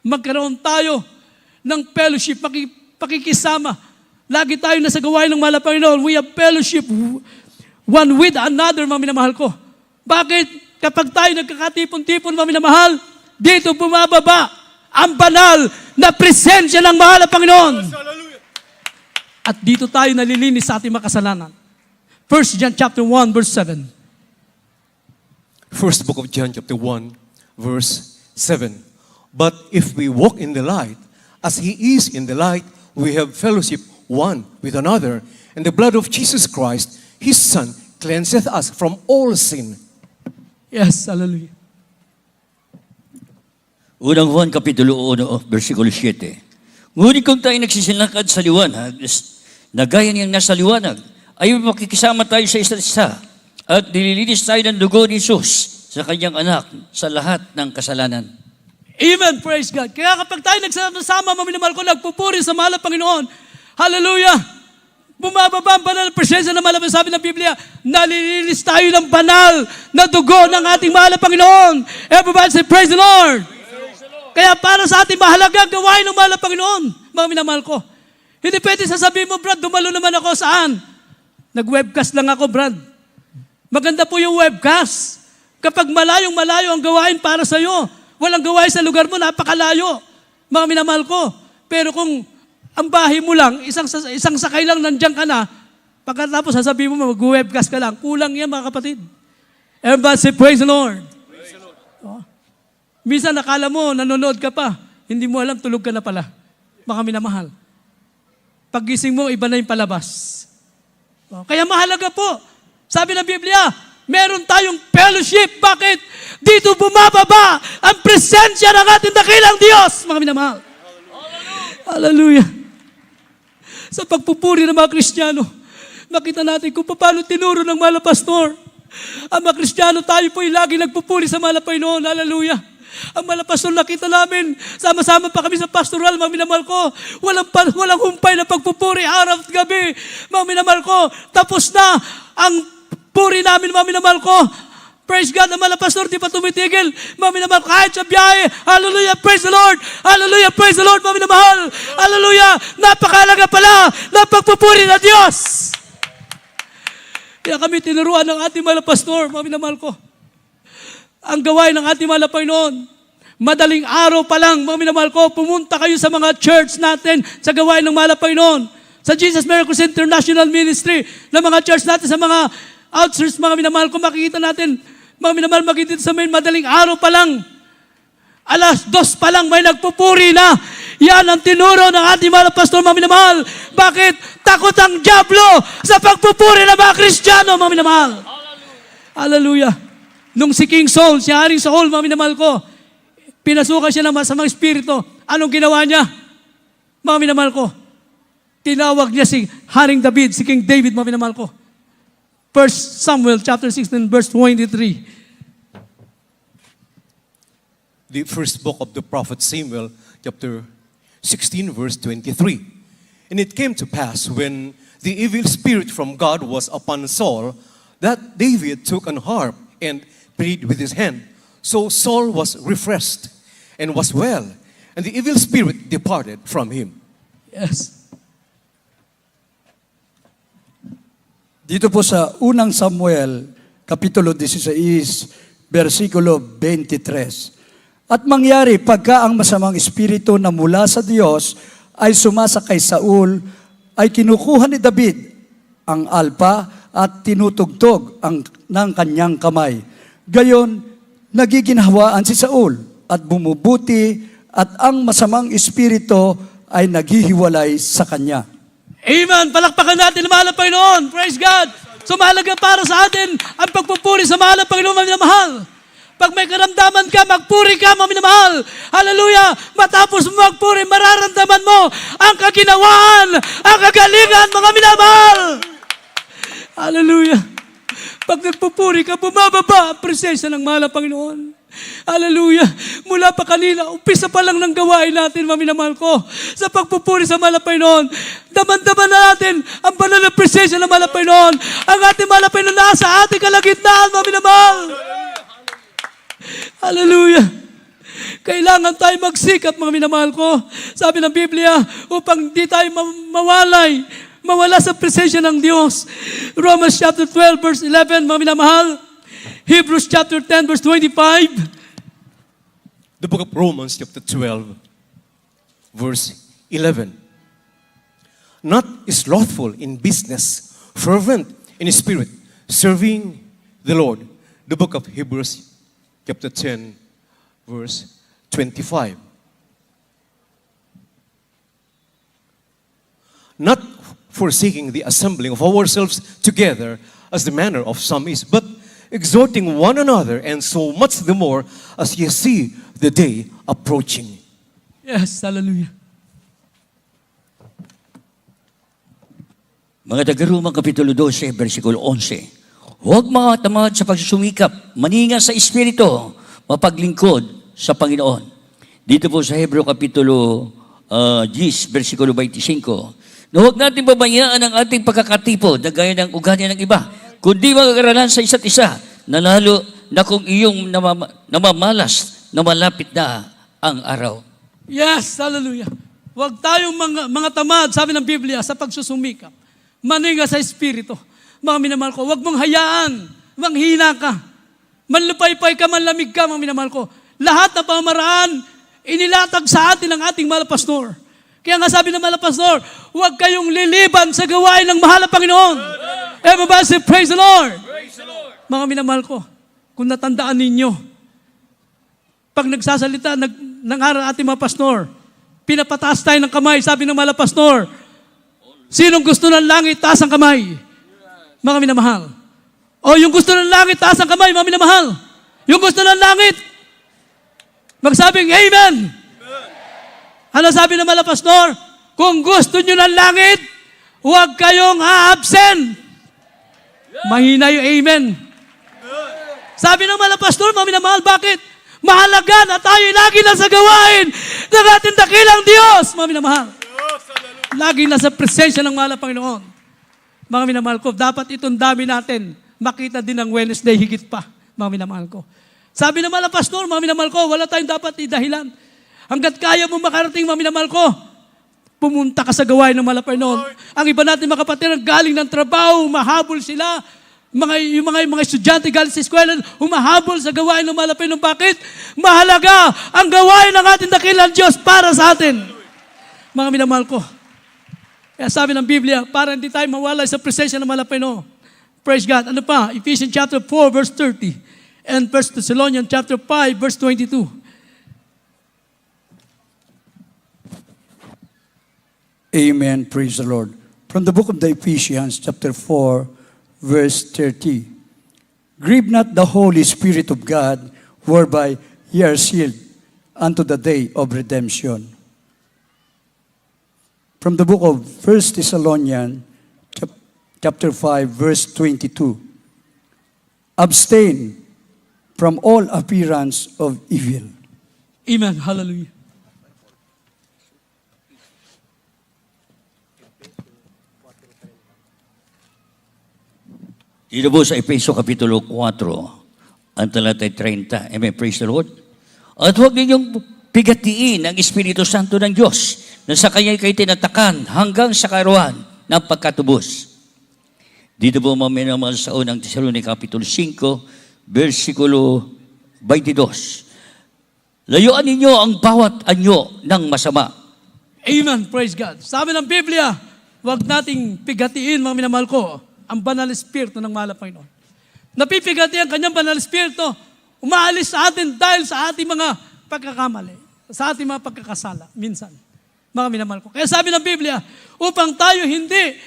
Magkaroon tayo ng fellowship, pakikisama. Lagi tayo nasa gawain ng mahal na Panginoon. We have fellowship one with another, mga minamahal ko. Bakit? Kapag tayo nagkakatipon-tipon, mga minamahal, dito bumababa ang banal na presensya ng mahal na Panginoon. At dito tayo nalilinis sa ating makasalanan. 1 John chapter 1, verse 7. First book of John, chapter 1, verse 7. But if we walk in the light, as He is in the light, we have fellowship one with another, and the blood of Jesus Christ, His Son, cleanseth us from all sin. Yes, hallelujah. Unang Juan, Kapitulo 1, versikulo 7. Ngunit kung tayo nagsisilakad sa liwanag, na gaya niyang nasa liwanag, ay makikisama tayo sa isa't isa at nililinis tayo ng dugo ni Jesus sa kanyang anak sa lahat ng kasalanan. Amen, praise God. Kaya kapag tayo nagsama, mga minamahal ko, nagpupuri sa mahal na Panginoon, hallelujah, bumababa ang banal na presensya ng mahal na, sabi ng Biblia, nalilinis tayo ng banal na dugo ng ating mahal na Panginoon. Everybody say, praise the Lord. Kaya para sa ating mahalagang gawain ng mahal na Panginoon, mga minamahal ko, hindi pwede sasabihin mo, Brad, dumalo naman ako saan? Nag-webcast lang ako, Brad. Maganda po yung webcast. Kapag malayong-malayo ang gawain para sa iyo, walang gawain sa lugar mo, napakalayo, mga minamahal ko. Pero kung ang bahay mo lang, isang sakay lang nandiyan ka na, pagkatapos sasabihin mo, mag-webcast ka lang, kulang yan, mga kapatid. Everybody say, praise the Lord. Praise the Lord. Oh. Minsan nakala mo, nanonood ka pa, hindi mo alam, tulog ka na pala. Mga minamahal. Paggising mo, iba na yung palabas. Oh. Kaya mahalaga po. Sabi ng Biblia, meron tayong fellowship. Bakit? Dito bumababa ang presensya ng ating dakilang Diyos, mga minamahal. Hallelujah. Sa pagpupuri ng mga Kristiyano, makita natin kung paano tinuro ng mahal na pastor. Ang mga Kristiyano, tayo po ay lagi nagpupuri sa mahal na Panginoon. Hallelujah. Ang mahal na pastor, nakita namin, sama-sama pa kami sa pastoral, mga minamahal ko. Walang humpay na pagpupuri, araw at gabi. Mga minamahal ko, tapos na ang puri namin, mga minamahal ko. Praise God, ang mahal na pastor, di pa tumitigil. Mga minamahal, kahit sa biyahe, hallelujah, praise the Lord. Hallelujah, praise the Lord, mga minamahal. Hallelujah, napakalaga pala ng pagpupuri na Diyos. Kaya kami tinuruan ng ating mahal na pastor, mga minamahal ko. Ang gawain ng ating mahal na Panginoon, madaling araw pa lang, mga minamahal ko, pumunta kayo sa mga church natin sa gawain ng mahal na Panginoon. Sa Jesus Miracles International Ministry, na mga church natin, sa mga outskirts, mga minamahal ko, makikita natin, mga minamahal, makikita sa main, madaling araw pa lang, 2:00 pa lang, may nagpupuri na. Yan ang tinuro ng ating mahal na pastor, mga minamahal. Bakit? Takot ang diablo sa pagpupuri ng mga Kristiyano, mga minamahal. Hallelujah. Nung si King Saul, si Haring Saul, mga minamahal ko, Pinasukan siya ng masamang espiritu. Anong ginawa niya? Mga minamahal ko, tinawag niya si Haring David, si King David, mga minamahal ko. 1 Samuel chapter 16, verse 23. The first book of the prophet Samuel, chapter 16, verse 23. And it came to pass when the evil spirit from God was upon Saul, that David took an harp and played with his hand. So Saul was refreshed and was well, and the evil spirit departed from him. Yes. Dito po sa unang Samuel, Kapitulo 16, versikulo 23. At mangyari pagka ang masamang espiritu na mula sa Diyos ay sumasa kay Saul, ay kinukuha ni David ang alpa at tinutugtog ng kanyang kamay. Gayon, nagiginhawaan si Saul at bumubuti at ang masamang espiritu ay naghihiwalay sa kanya. Amen. Palakpakan natin ang mahal na Panginoon. Praise God. So mahalaga para sa atin ang pagpupuri sa mahal na Panginoon, mga minamahal. Pag may karamdaman ka, magpuri ka, mga minamahal. Hallelujah. Matapos mo magpuri, mararamdaman mo ang kaginawaan, ang kagalingan, mga minamahal. Hallelujah. Pag nagpupuri ka, bumababa ang presensya ng mahal na Panginoon. Hallelujah. Mula pa kanina, umpisa pa lang ng gawain natin, mga minamahal ko. Sa pagpupuri sa mahal na Panginoon, daman-daman na natin ang banal na presensya ng mahal na Panginoon. Ang ating mahal na Panginoon nasa ating kalagitnaan, mga minamahal. Hallelujah. Kailangan tayo magsikap, mga minamahal ko. Sabi ng Biblia, upang di tayo mawala sa presensya ng Diyos. Romans chapter 12, verse 11, mga minamahal. Hebrews chapter 10, verse 25. The book of Romans, chapter 12, verse 11. Not slothful in business, fervent in spirit, serving the Lord. The book of Hebrews, chapter 10, verse 25. Not forsaking the assembling of ourselves together as the manner of some is, but exhorting one another, and so much the more as ye see the day approaching. Yes, hallelujah. Mga taga-Roma, Kapitulo 12, versikulo 11. Huwag mga tamad sa pagsusumikap, maninga sa Espiritu, mapaglingkod sa Panginoon. Dito po sa Hebreo Kapitulo 10, versikulo 25. Na huwag natin babayaan ang ating pagkakatipo na gaya ng ugali ng iba, kundi mag-aralan sa isa't isa, na lalo na kung iyong namamalas na malapit na ang araw. Yes, hallelujah. Huwag tayong mga tamad, sabi ng Biblia, sa pagsusumikap. Maninga sa Espiritu. Mga minamahal ko, huwag mong hayaan, manghina ka. Manlupaypay ka, manlamig ka, mga minamahal ko. Lahat ng pamaraan, inilatag sa atin ng ating mahal na pastor. Kaya nga sabi ng mahal na pastor, huwag kayong liliban sa gawain ng mahal na Panginoon. Everybody say, praise the Lord. Praise the Lord. Mga minamahal ko, kung natandaan ninyo, pag nagsasalita ng aral ating mga pastor, pinapataas tayo ng kamay, sabi ng mahal na pastor, sinong gusto ng langit, taas ang kamay. Mga minamahal. O yung gusto ng langit, taas ang kamay, mga minamahal. Yung gusto ng langit, magsabing amen. Ano sabi ng mahal na pastor? Kung gusto nyo ng langit, huwag kayong a-absent. Mahina yung amen. Sabi ng mahal na pastor, mga minamahal, bakit? Mahalaga na tayo lagi nasa gawain ng ating dakilang Diyos, mga minamahal. Lagi nasa presensya ng mahal na Panginoon. Mga minamahal ko, dapat itong dami natin makita din ng Wednesday higit pa, mga minamahal ko. Sabi ng mahal na pastor, mga minamahal ko, wala tayong dapat idahilan. Hanggat kaya mo makarating, mga minamahal ko, pumunta ka sa gawain ng mahal na Panginoon. Ang iba natin mga kapatid, galing ng trabaho, mahabol sila. Yung mga estudyante galing sa eskwela, humahabol sa gawain ng mahal na Panginoon. Bakit? Mahalaga ang gawain ng ating dakilang Diyos para sa atin. Mga minamahal ko. Kaya sabi ng Biblia, para hindi tayo mawala sa presensya ng mahal na Panginoon. Praise God. Ano pa? Ephesians chapter 4, verse 30. And 1 Thessalonians chapter 5, verse 22. Amen. Praise the Lord. From the book of the Ephesians, chapter 4, verse 30. Grieve not the Holy Spirit of God, whereby ye are sealed unto the day of redemption. From the book of 1 Thessalonians, chapter 5, verse 22. Abstain from all appearance of evil. Amen. Hallelujah. Dito po sa Efeso Kapitulo 4, ang talatay 30. Amen. Praise the Lord. At huwag ninyong pigatiin ang Espiritu Santo ng Diyos na sa Kanya'y kayo tinatakan hanggang sa karuan ng pagkatubos. Dito po mamaya naman sa unang Tesalonica Kapitulo 5, versikulo 22. Layuan ninyo ang bawat anyo ng masama. Amen. Praise God. Sabi ng Biblia, huwag nating pigatiin, mga minamahal ko, ang banal na espiritu ng mahal na Panginoon. Napipigati ang kanyang banal na espiritu, umaalis sa atin dahil sa ating mga pagkakamali, sa ating mga pagkakasala, minsan. Mga minamahal ko. Kaya sabi ng Biblia, upang tayo hindi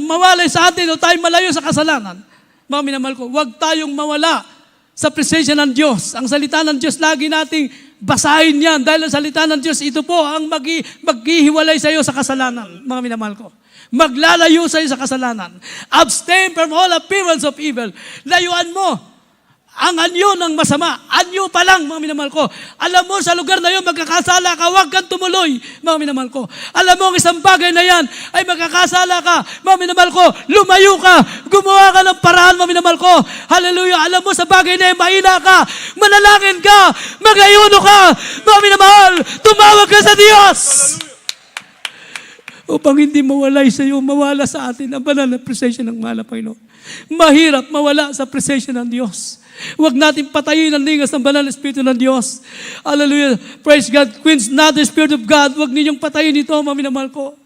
mawalay sa atin o tayo malayo sa kasalanan, mga minamahal ko, huwag tayong mawala sa presensya ng Diyos. Ang salita ng Diyos, lagi nating basahin yan dahil ang salita ng Diyos, ito po ang maghihiwalay sa iyo sa kasalanan, mga minamahal ko. Maglalayo sa iyo sa kasalanan. Abstain from all appearance of evil. Layuan mo ang anyo ng masama. Anyo pa lang, mga minamahal ko. Alam mo, sa lugar na yun, magkakasala ka, huwag kang tumuloy, mga minamahal ko. Alam mo, ang isang bagay na yan, ay magkakasala ka, mga minamahal ko, lumayo ka, gumawa ka ng paraan, mga minamahal ko. Hallelujah. Alam mo, sa bagay na yan, mahina ka, manalangin ka, mag-ayuno ka, mga minamahal, tumawag ka sa Diyos. Upang hindi mawalay sa iyo, mawala sa atin ang banal na presensya ng mahal na Panginoon. Mahirap mawala sa presensya ng Diyos. Huwag natin patayin ang lingas ng banal na Espiritu ng Diyos. Hallelujah. Praise God. Quench not the Spirit of God. Huwag ninyong patayin ito, mga minamahal ko.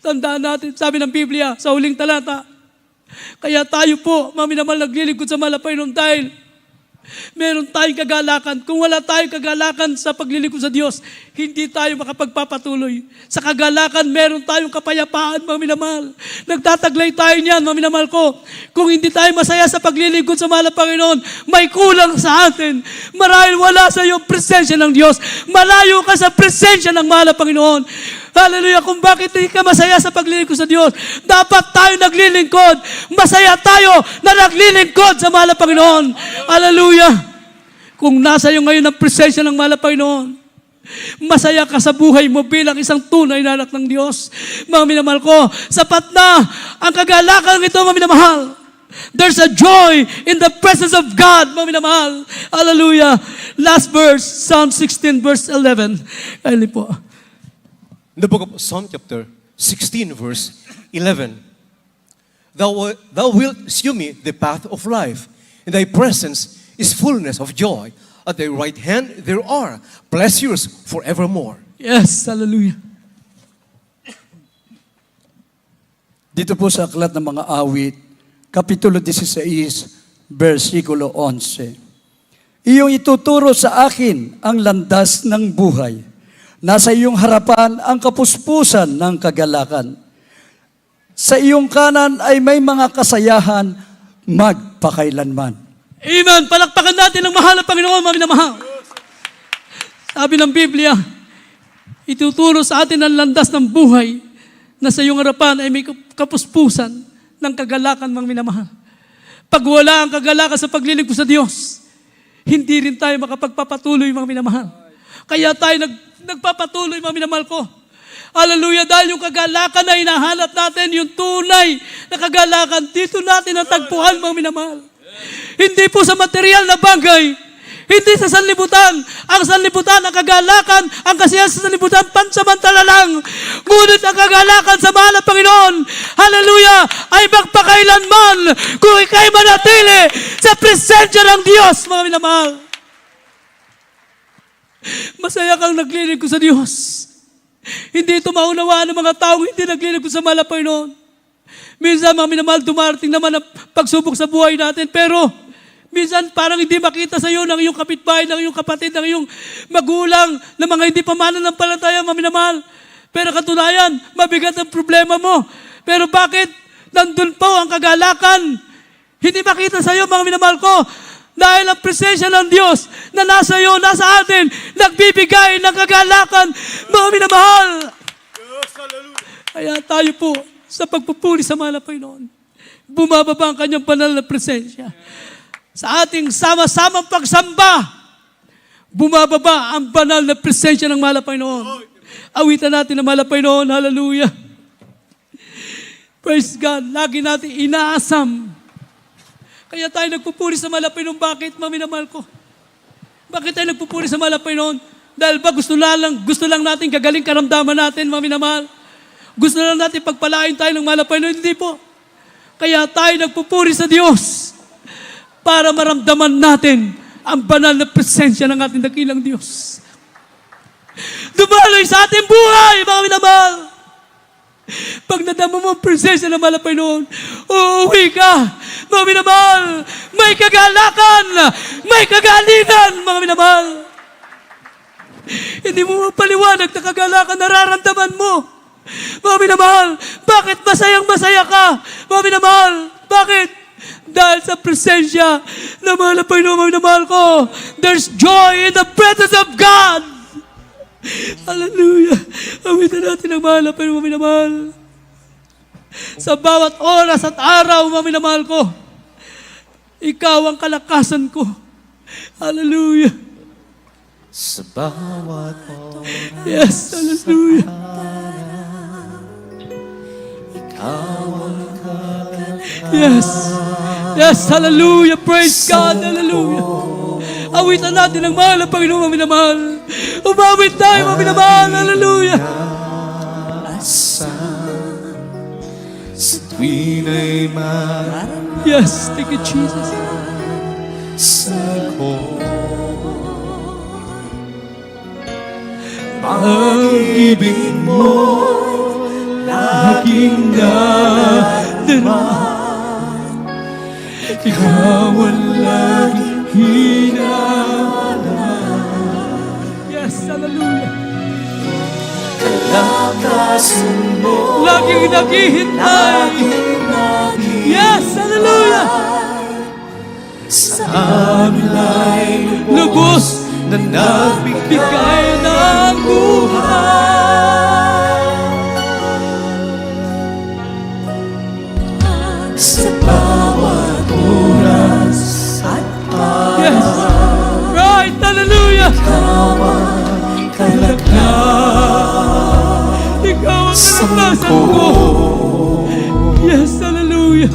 Tandaan natin, sabi ng Biblia, sa huling talata, kaya tayo po, mga minamahal, naglilingkod sa mahal na Panginoon dahil meron tayong kagalakan. Kung wala tayong kagalakan sa paglilingkod sa Diyos, hindi tayo makapagpapatuloy. Sa kagalakan, meron tayong kapayapaan, mga minamahal. Nagtataglay tayo niyan, mga minamahal ko. Kung hindi tayo masaya sa paglilingkod sa mahal na Panginoon, may kulang sa atin. Marahil wala sa iyo presensya ng Diyos. Malayo ka sa presensya ng mahal na Panginoon. Hallelujah. Kung bakit hindi ka masaya sa paglilingkod sa Diyos, dapat tayo naglilingkod. Masaya tayo na naglilingkod sa mahal na Panginoon. Hallelujah. Kung nasa iyo ngayon ang presensya ng mahal na Panginoon, masaya ka sa buhay mo bilang isang tunay na anak ng Diyos. Mga minamahal ko, sapat na ang kagalakan ito, mga minamahal. There's a joy in the presence of God, mga minamahal. Hallelujah. Last verse, Psalm 16, verse 11. Ayun po. In the book of Psalm chapter 16, verse 11, Thou wilt shew me the path of life. In thy presence is fullness of joy. At thy right hand there are pleasures forevermore. Yes, hallelujah. Dito po sa Aklat ng Mga Awit, Kapitulo 16, versikulo 11. Iyong ituturo sa akin ang landas ng buhay. Nasa iyong harapan ang kapuspusan ng kagalakan. Sa iyong kanan ay may mga kasayahan magpakailanman. Amen. Palakpakan natin ang mahal na Panginoon, mga minamahal. Sabi ng Biblia, ituturo sa atin ang landas ng buhay na sa iyong harapan ay may kapuspusan ng kagalakan, mga minamahal. Pag wala ang kagalakan sa paglilingkod sa Diyos, hindi rin tayo makapagpapatuloy, mga minamahal. Kaya tayo nagpapatuloy, mga minamahal ko. Hallelujah, dahil yung kagalakan na hinahanap natin, yung tunay na kagalakan, dito natin natagpuan, mga minamahal. Hindi po sa material na bagay, hindi sa sanlibutan. Ang sanlibutan, ang kagalakan, ang kasiyahan sa sanlibutan, pansamantala lang. Ngunit ang kagalakan sa mahal na Panginoon, hallelujah, ay magpakailanman kung ikay manatili sa presensya ng Diyos, mga minamahal. Masaya kang naglilingkod sa Diyos. Hindi ito maunawaan ng mga taong hindi naglilingkod sa mahal na Panginoon. Minsan, mga minamahal, dumarating naman ang pagsubok sa buhay natin, pero minsan parang hindi makita sa iyo ng iyong kapitbahay, ng iyong kapatid, ng iyong magulang, ng mga hindi pa mananampalataya, mga minamahal. Pero katunayan, mabigat ang problema mo. Pero bakit nandun po ang kagalakan? Hindi makita sa iyo, mga minamahal ko, Dahil ang presensya ng Diyos na nasa iyo, nasa atin, nagbibigay ng kagalakan, mga minamahal. Kaya tayo po, sa pagpupuri sa mahal na Panginoon, bumababa ang kanyang banal na presensya. Sa ating sama-samang pagsamba, bumababa ang banal na presensya ng mahal na Panginoon. Awitan natin ang mahal na Panginoon. Hallelujah. Praise God. Lagi natin inaasam. Kaya tayo nagpupuri sa mahal na Panginoon. Bakit, maminamahal ko? Bakit tayo nagpupuri sa mahal na Panginoon? Dahil ba gusto lang natin gagaling karamdaman natin, maminamahal? Gusto lang natin pagpalain tayo ng mahal na Panginoon? Hindi po. Kaya tayo nagpupuri sa Diyos para maramdaman natin ang banal na presensya ng ating dakilang Diyos. Dumaloy sa ating buhay, mga minamahal. Pag nadama mo ang presensya ng mahal na Panginoon, uuwi ka, mga minamahal. May kagalakan, may kagalingan, mga minamahal. Hindi mo mapaliwanag na kagalakan, nararamdaman mo. Mga minamahal, bakit masayang-masaya ka? Mga minamahal, bakit? Dahil sa presensya ng mahal na Panginoon, mga minamahal ko, there's joy in the presence of God. Hallelujah. Awitan natin ang mahal na Panginoon, mga minamahal. Sa bawat oras at araw, mga minamahal ko, ikaw ang kalakasan ko. Hallelujah. Sa bawat oras. Yes, hallelujah. Yes. Yes, hallelujah. Praise God, hallelujah. Awitan natin ang mahal na Panginoon, mga minamahal. Umawit tayo, mga minamahal. Hallelujah. Sa tuwin ay Yes, thank you, Jesus. pag-ibig mo laging Darama. Ikaw ang laging hinahanap. Yes, hallelujah. kalakasan mo Laging naghihintay. Yes, hallelujah. sa amin ay Lubos na nagbigay bigay ng buhay. sa bawat oras at Yes. Right, hallelujah. kalakasan Ikaw ang kalakasan ko. Yes, hallelujah.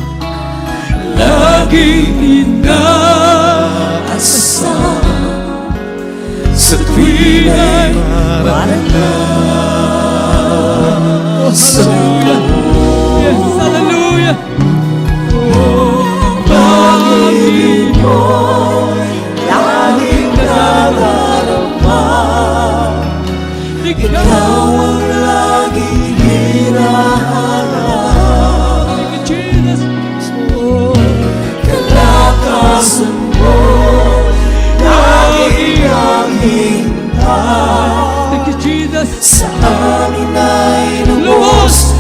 Laging inaasam sa tuwin ay Hallelujah. Yes, hallelujah. Pag-ibig mo, laging nadarama. Ikaw ang laging hinahanap. Thank you, Jesus. Oh, kalakasan mo laging ang hintay thank you, Jesus. sa amin ay Lubos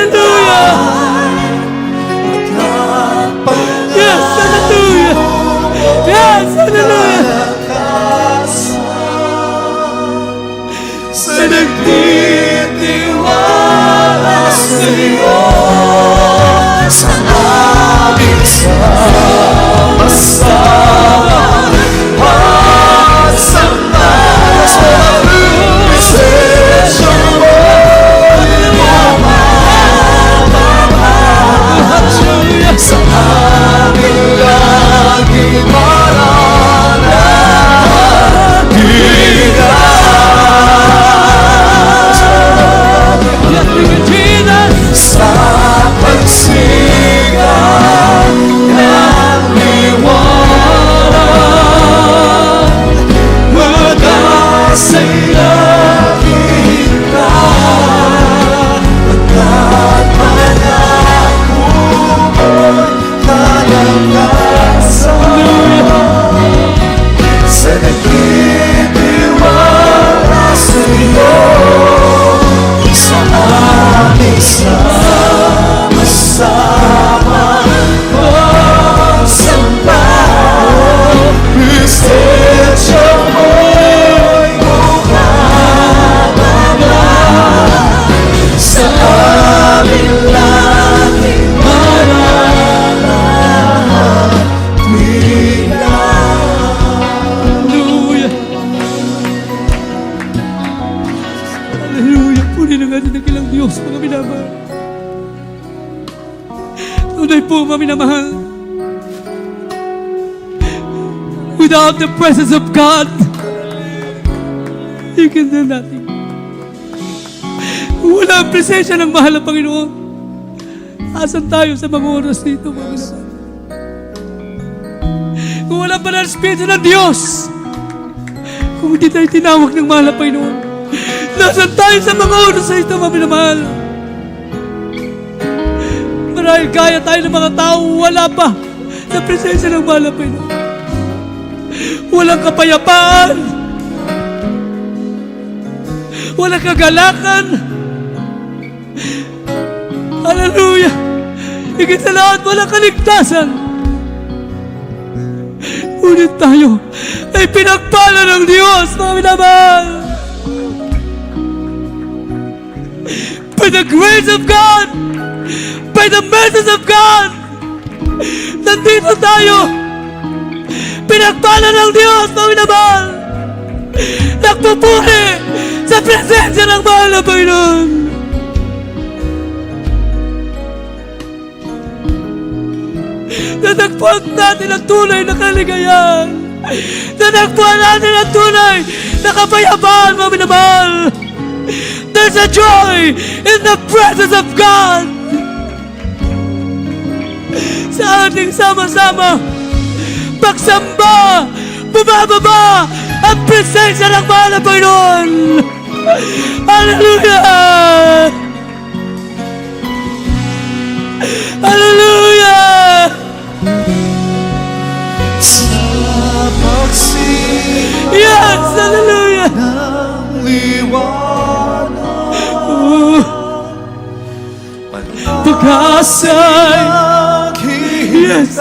Hallelujah! Yes, hallelujah! Yes, hallelujah! Sa nagtitiwala sa'yo, sa aming sama-sama pagsamba sa presensya mo, sa aming laging sa pagsigaw ng liwanag mula sa langit ka at manako mo'y kalakasan sa nagtitiwala sa'yo sa aming sama-sama pagsamba presensya mo'y bumababa sa aming langit mararahan tuwina. Hallelujah! Hallelujah! Purihin ang ating nakilang Diyos, mga minamahal. Tunay po, mga minamahal. Without the presence of God, you can do nothing. Kung wala ang presensya ng mahal na Panginoon, asan tayo sa mga oras dito, mga minamahal? Kung wala pa ng Espiritu ng Diyos, kung hindi tayo tinawag ng mahal na Panginoon, nasan tayo sa mga oras na ito, mga minamahal? Marahil kaya tayo ng mga tao, wala pa sa presensya ng mahal na Panginoon. Walang kapayapaan, walang kagalakan. Hallelujah! Higit sa lahat, walang kaligtasan. Ngunit tayo ay pinagpala ng Diyos, mga minamahal. By the grace of God, by the mercy of God, nandito tayo. Pinagpala ng Diyos, mga minamahal. Nagpupuri sa presensya ng mahal na Panginoon. Natagpuan natin ang tunay na kaligayahan. Natagpuan natin ang tunay na kapayapaan, mga minamahal. There's a joy in the presence of God. Sa ating sama-sama pagsamba, bumababa ang presensya ng mahal na Panginoon. Hallelujah! Hallelujah! Sa pagsigaw Yes! Hallelujah! ng liwanag Pag-asa'y Yes!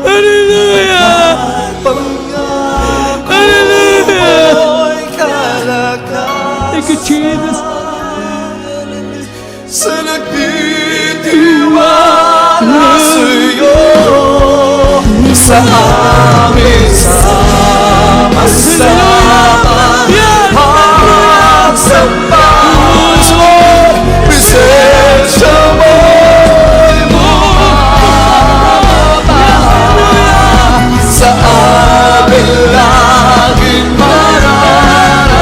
Hallelujah! Hallelujah! Thank you, Jesus. Sa nagtitiwala sa'yo, sa aming sama-sama pagsamba mo, presensya mo'y bumababa sa aming langit mararahan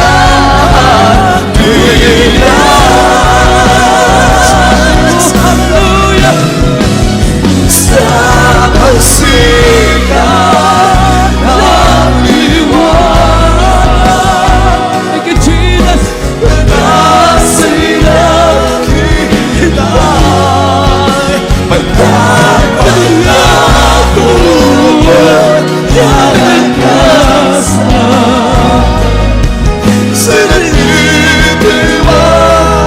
tuwina. Hallelujah! Sa pagsigaw ng liwanag Thank you, Jesus. kasa'y nakikita'y magpapangakuluan kalakasan sa nagtitiwala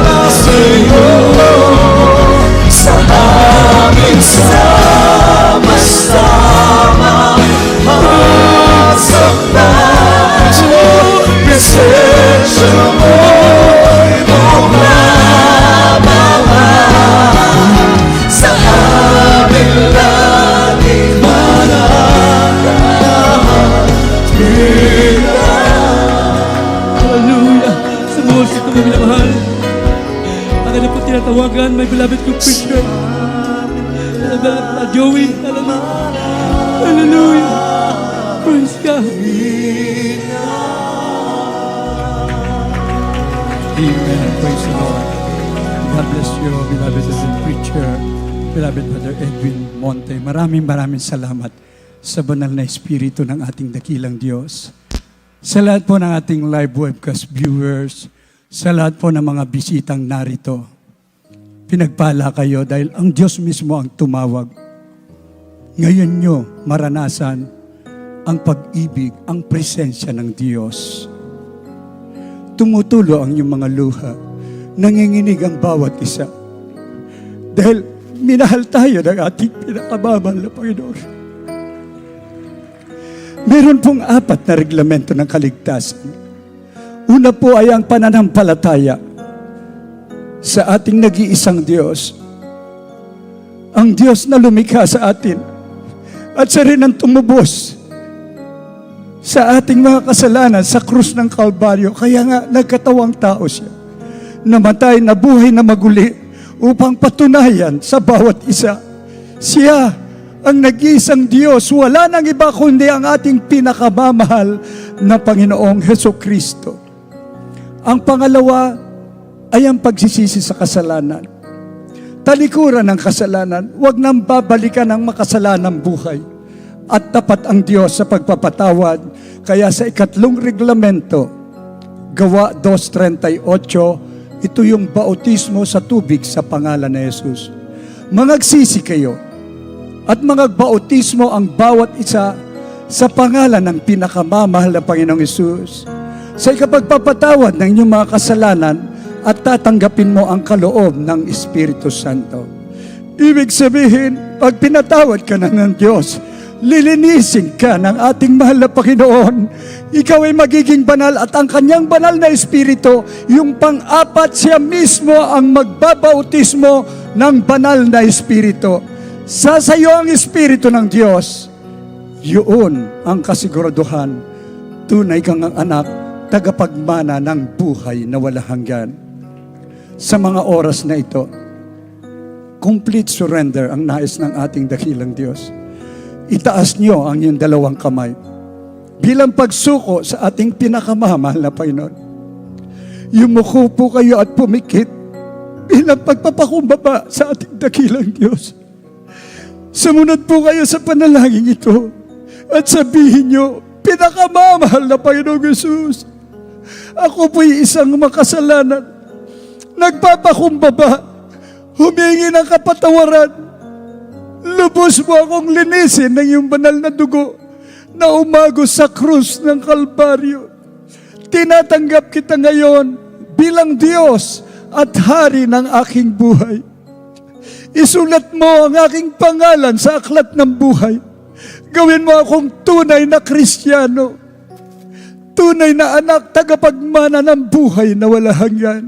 ka na po tinatawagan, my beloved kong preacher. Joey, hallelujah. Praise God. Amen. Praise the Lord. God bless you, beloved preacher, beloved Brother Edwin Monte. Maraming salamat sa banal na Espiritu ng ating dakilang Diyos. Sa lahat po ng ating live webcast viewers, sa lahat po ng mga bisitang narito, pinagpala kayo dahil ang Diyos mismo ang tumawag. Ngayon nyo maranasan ang pag-ibig, ang presensya ng Diyos. Tumutulo ang iyong mga luha. Nanginginig ang bawat isa. Dahil minahal tayo ng ating pinakamamahal na Panginoon. Meron pong 4 na reglamento ng kaligtasan. Una po ay ang pananampalataya sa ating nag-iisang Diyos. Ang Diyos na lumikha sa atin at siya rin ang tumubos sa ating mga kasalanan sa krus ng Kalbaryo. Kaya nga, nagkatawang tao siya. Namatay, nabuhay na maguli upang patunayan sa bawat isa. Siya ang nag-iisang Diyos. Wala nang iba kundi ang ating pinakamamahal na Panginoong Hesukristo. Ang pangalawa ay ang pagsisisi sa kasalanan. Talikuran ng kasalanan, huwag nang babalikan ang makasalanang buhay. At tapat ang Diyos sa pagpapatawad. Kaya sa 2 reglamento, Gawa 2:38, ito yung bautismo sa tubig sa pangalan ni Jesus. Mangagsisi kayo at magbautismo ang bawat isa sa pangalan ng pinakamamahal na Panginoong Jesus. Sa ikapagpapatawad ng inyong mga kasalanan at tatanggapin mo ang kaloob ng Espiritu Santo. Ibig sabihin, pag pinatawad ka na ng Diyos, lilinisin ka ng ating mahal na Panginoon. Ikaw ay magiging banal at ang kanyang banal na Espiritu, yung pang-4, siya mismo ang magbabautismo ng banal na Espiritu. Sasayo ang Espiritu ng Diyos. Yun ang kasiguraduhan. Tunay kang ang anak, tagapagmana ng buhay na walang hanggan. Sa mga oras na ito, complete surrender ang nais ng ating dakilang Diyos. Itaas niyo ang iyong 2 kamay bilang pagsuko sa ating pinakamamahal na Panginoon. Yumuko po kayo at pumikit bilang pagpapakumbaba sa ating dakilang Diyos. Sumunod po kayo sa panalangin ito at sabihin niyo, pinakamamahal na Panginoong Jesus, ako po'y isang makasalanan, nagpapakumbaba, humingi ng kapatawaran. Lubos mo akong linisin ng iyong banal na dugo na umagos sa krus ng Kalbaryo. Tinatanggap kita ngayon bilang Diyos at Hari ng aking buhay. Isulat mo ang aking pangalan sa aklat ng buhay. Gawin mo akong tunay na Kristiyano, tunay na anak, tagapagmana ng buhay na walang hanggan.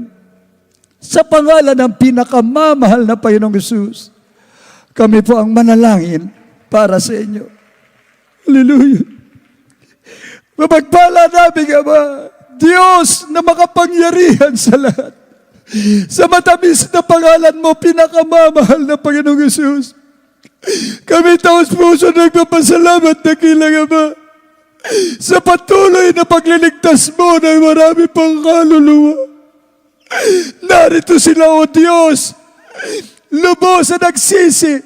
Sa pangalan ng pinakamamahal na Panginoong Jesus, kami po ang manalangin para sa inyo. Hallelujah. Mapagpala namin, Ama, Diyos na makapangyarihan sa lahat. Sa matamis na pangalan mo, pinakamamahal na Panginoong Jesus. Kami taos puso nagpapasalamat na kilang Ama sa patuloy na pagliligtas mo ng marami pang kaluluwa. Narito sila, O Diyos, lubos na nagsisi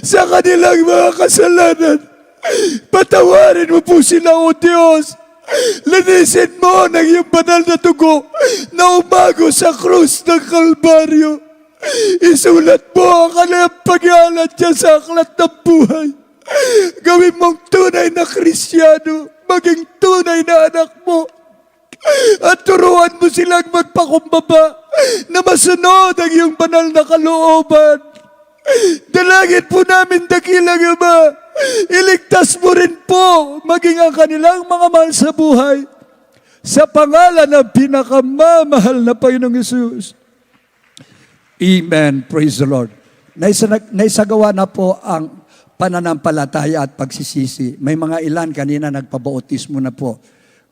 sa kanilang mga kasalanan. Patawarin mo po sila, O Diyos. Linisin mo ng iyong banal na dugo na umago sa krus ng Kalbaryo. Isulat mo ang kanilang pangalan dyan sa aklat ng buhay. Gawin mong tunay na Kristiyano, maging tunay na anak mo. At turuan mo silang magpakumbaba na masunod ang iyong banal na kalooban. Dalangin po namin, dakilang Ama, iligtas mo rin po maging ang kanilang mga mahal sa buhay sa pangalan ng pinakamamahal na Panginoong Jesus. Amen. Praise the Lord. Naisagawa na po ang pananampalataya at pagsisisi. May mga ilan kanina nagpabautismo na po.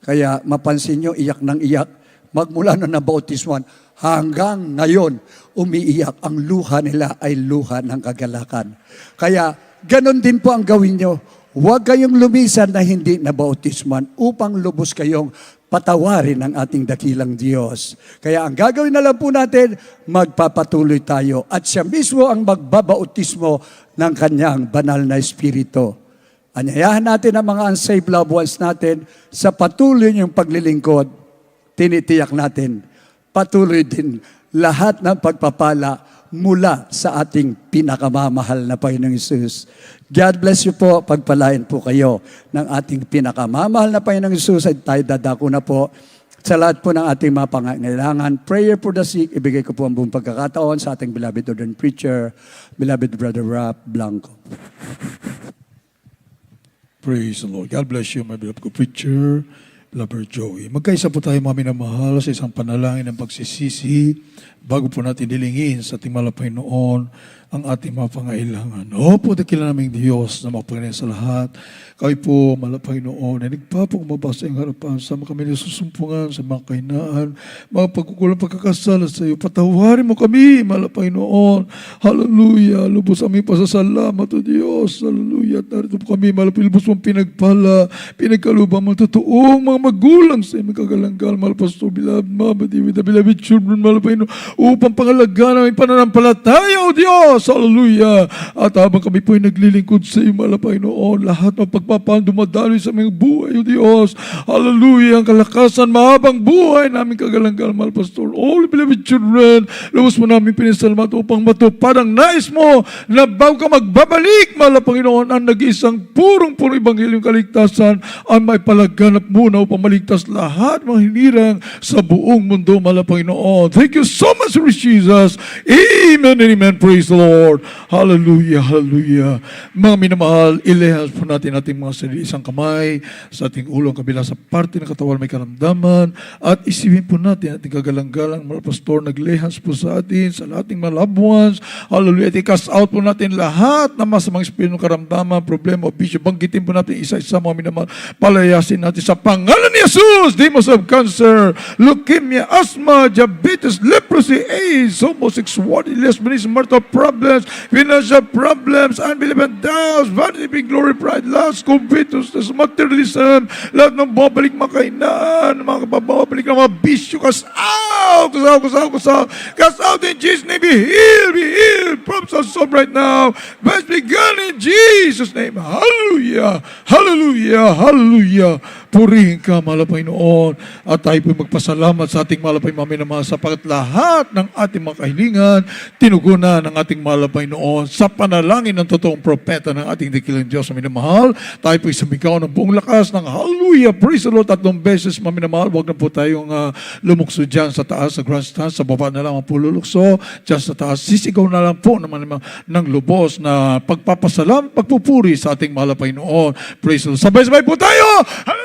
Kaya mapansin nyo, iyak ng iyak. magmula nung nabautismuhan hanggang ngayon, umiiyak. Ang luha nila ay luha ng kagalakan. Kaya, ganon din po ang gawin nyo. Huwag kayong lumisan na hindi nabautismuhan upang lubos kayong patawarin ng ating dakilang Diyos. Kaya ang gagawin na lang po natin, magpapatuloy tayo. At siya mismo ang magbabautismo ng kanyang banal na Espiritu. Anyayahan natin ang mga unsaved loved ones natin sa patuloy niyong paglilingkod. Tinitiyak natin, patuloy din lahat ng pagpapala mula sa ating pinakamamahal na Panginoong Hesus. God bless you po. Pagpalain po kayo ng ating pinakamamahal na Panginoong Hesus. At tayo dadako na po sa lahat po ng ating mga pangangailangan. Prayer for the sick. Ibigay ko po ang buong pagkakataon sa ating beloved ordained preacher, beloved Brother Rap Blanco. Praise the Lord. God bless you, my beloved preacher, beloved Joey. Magkaisa po tayo, mga minamahal, sa isang panalangin ng pagsisisi bago po natin dilingin sa ating malapay noon ang ating mga pangailangan. Opo, dakila naming Diyos na mapagpalit sa lahat. Kami po, malapay noon, ay nagpapagumaba sa iyong harapan sa mga kami nasusumpungan, sa mga kahinaan, mga pagkukulang pagkakasala sa iyo. Patawarin mo kami, malapay noon. Hallelujah. Lubos aming pasasalamat, O Diyos. Hallelujah. At narito po kami, malapay lubos mong pinagpala, pinagkalubang mga totoong mga magulang sa iyong kagalangal, malapastor, beloved mama, with the beloved children, malapay noon, upang pangalagaan ang pananampalataya, O Diyos. Hallelujah. At habang kami po ay naglilingkod sa iyo, malapay noon, lahat ng pagpapaan dumadaloy sa aming buhay, O Diyos. Hallelujah. Ang kalakasan, mahabang buhay namin kagalangal, mahal pastor. All beloved children, lubos mo namin pinisalamat upang matupad ang nais mo na bago ka magbabalik, mahal Panginoon, ang nag-iisang purong-purong ebanghelyong kaligtasan ang may palaganap muna upang maligtas lahat mga hinirang sa buong mundo, mahal Panginoon. Thank you so much, Lord Jesus. Amen and amen. Praise the Lord. Hallelujah, hallelujah. Mga minamahal, ilehas po natin ating mga sarili, isang kamay sa ating ulo, ang kabila sa parte ng katawan may karamdaman, at isipin po natin ating kagalang-galang mga pastor, naglehas po sa atin, sa ating mga loved ones. Hallelujah. At i-cast out po natin lahat na masamang espiritu ng karamdaman, problema, o bisyo. Banggitin po natin isa-isa, mga minamahal. Palayasin natin sa pangalan ni Jesus, demons of cancer, leukemia, asthma, diabetes, leprosy, AIDS, homosexuality, lesbianism, marital problems, financial problems, unbelief and doubts, vanity, glory, pride, lust, covetousness, materialism, lahat ng babalik makainaan, mga babalik ng mga bisyo, cast out, cast out in Jesus' name, be healed, problems are solved right now, best begun in Jesus' name, hallelujah, hallelujah, hallelujah. Purihin ka, mahal Panginoon, at tayo po'y magpasalamat sa ating mahal Panginoon sapagat lahat ng ating mga kahilingan tinugunan ng ating mahal Panginoon sa panalangin ng totoong propeta ng ating dakilang Diyos na minamahal. Tayo po'y sumigaw ng buong lakas ng hallelujah, praise the Lord, 3 beses, mga minamahal. Huwag na po tayong lumukso dyan sa taas, sa grandstand, sa baba na lang ang pululukso, dyan sa taas. Sisigaw na lang po naman ng lubos na pagpapasalam, pagpupuri sa ating mahal Panginoon. Praise the Lord. Sabay-sabay po tayo! Hallelujah!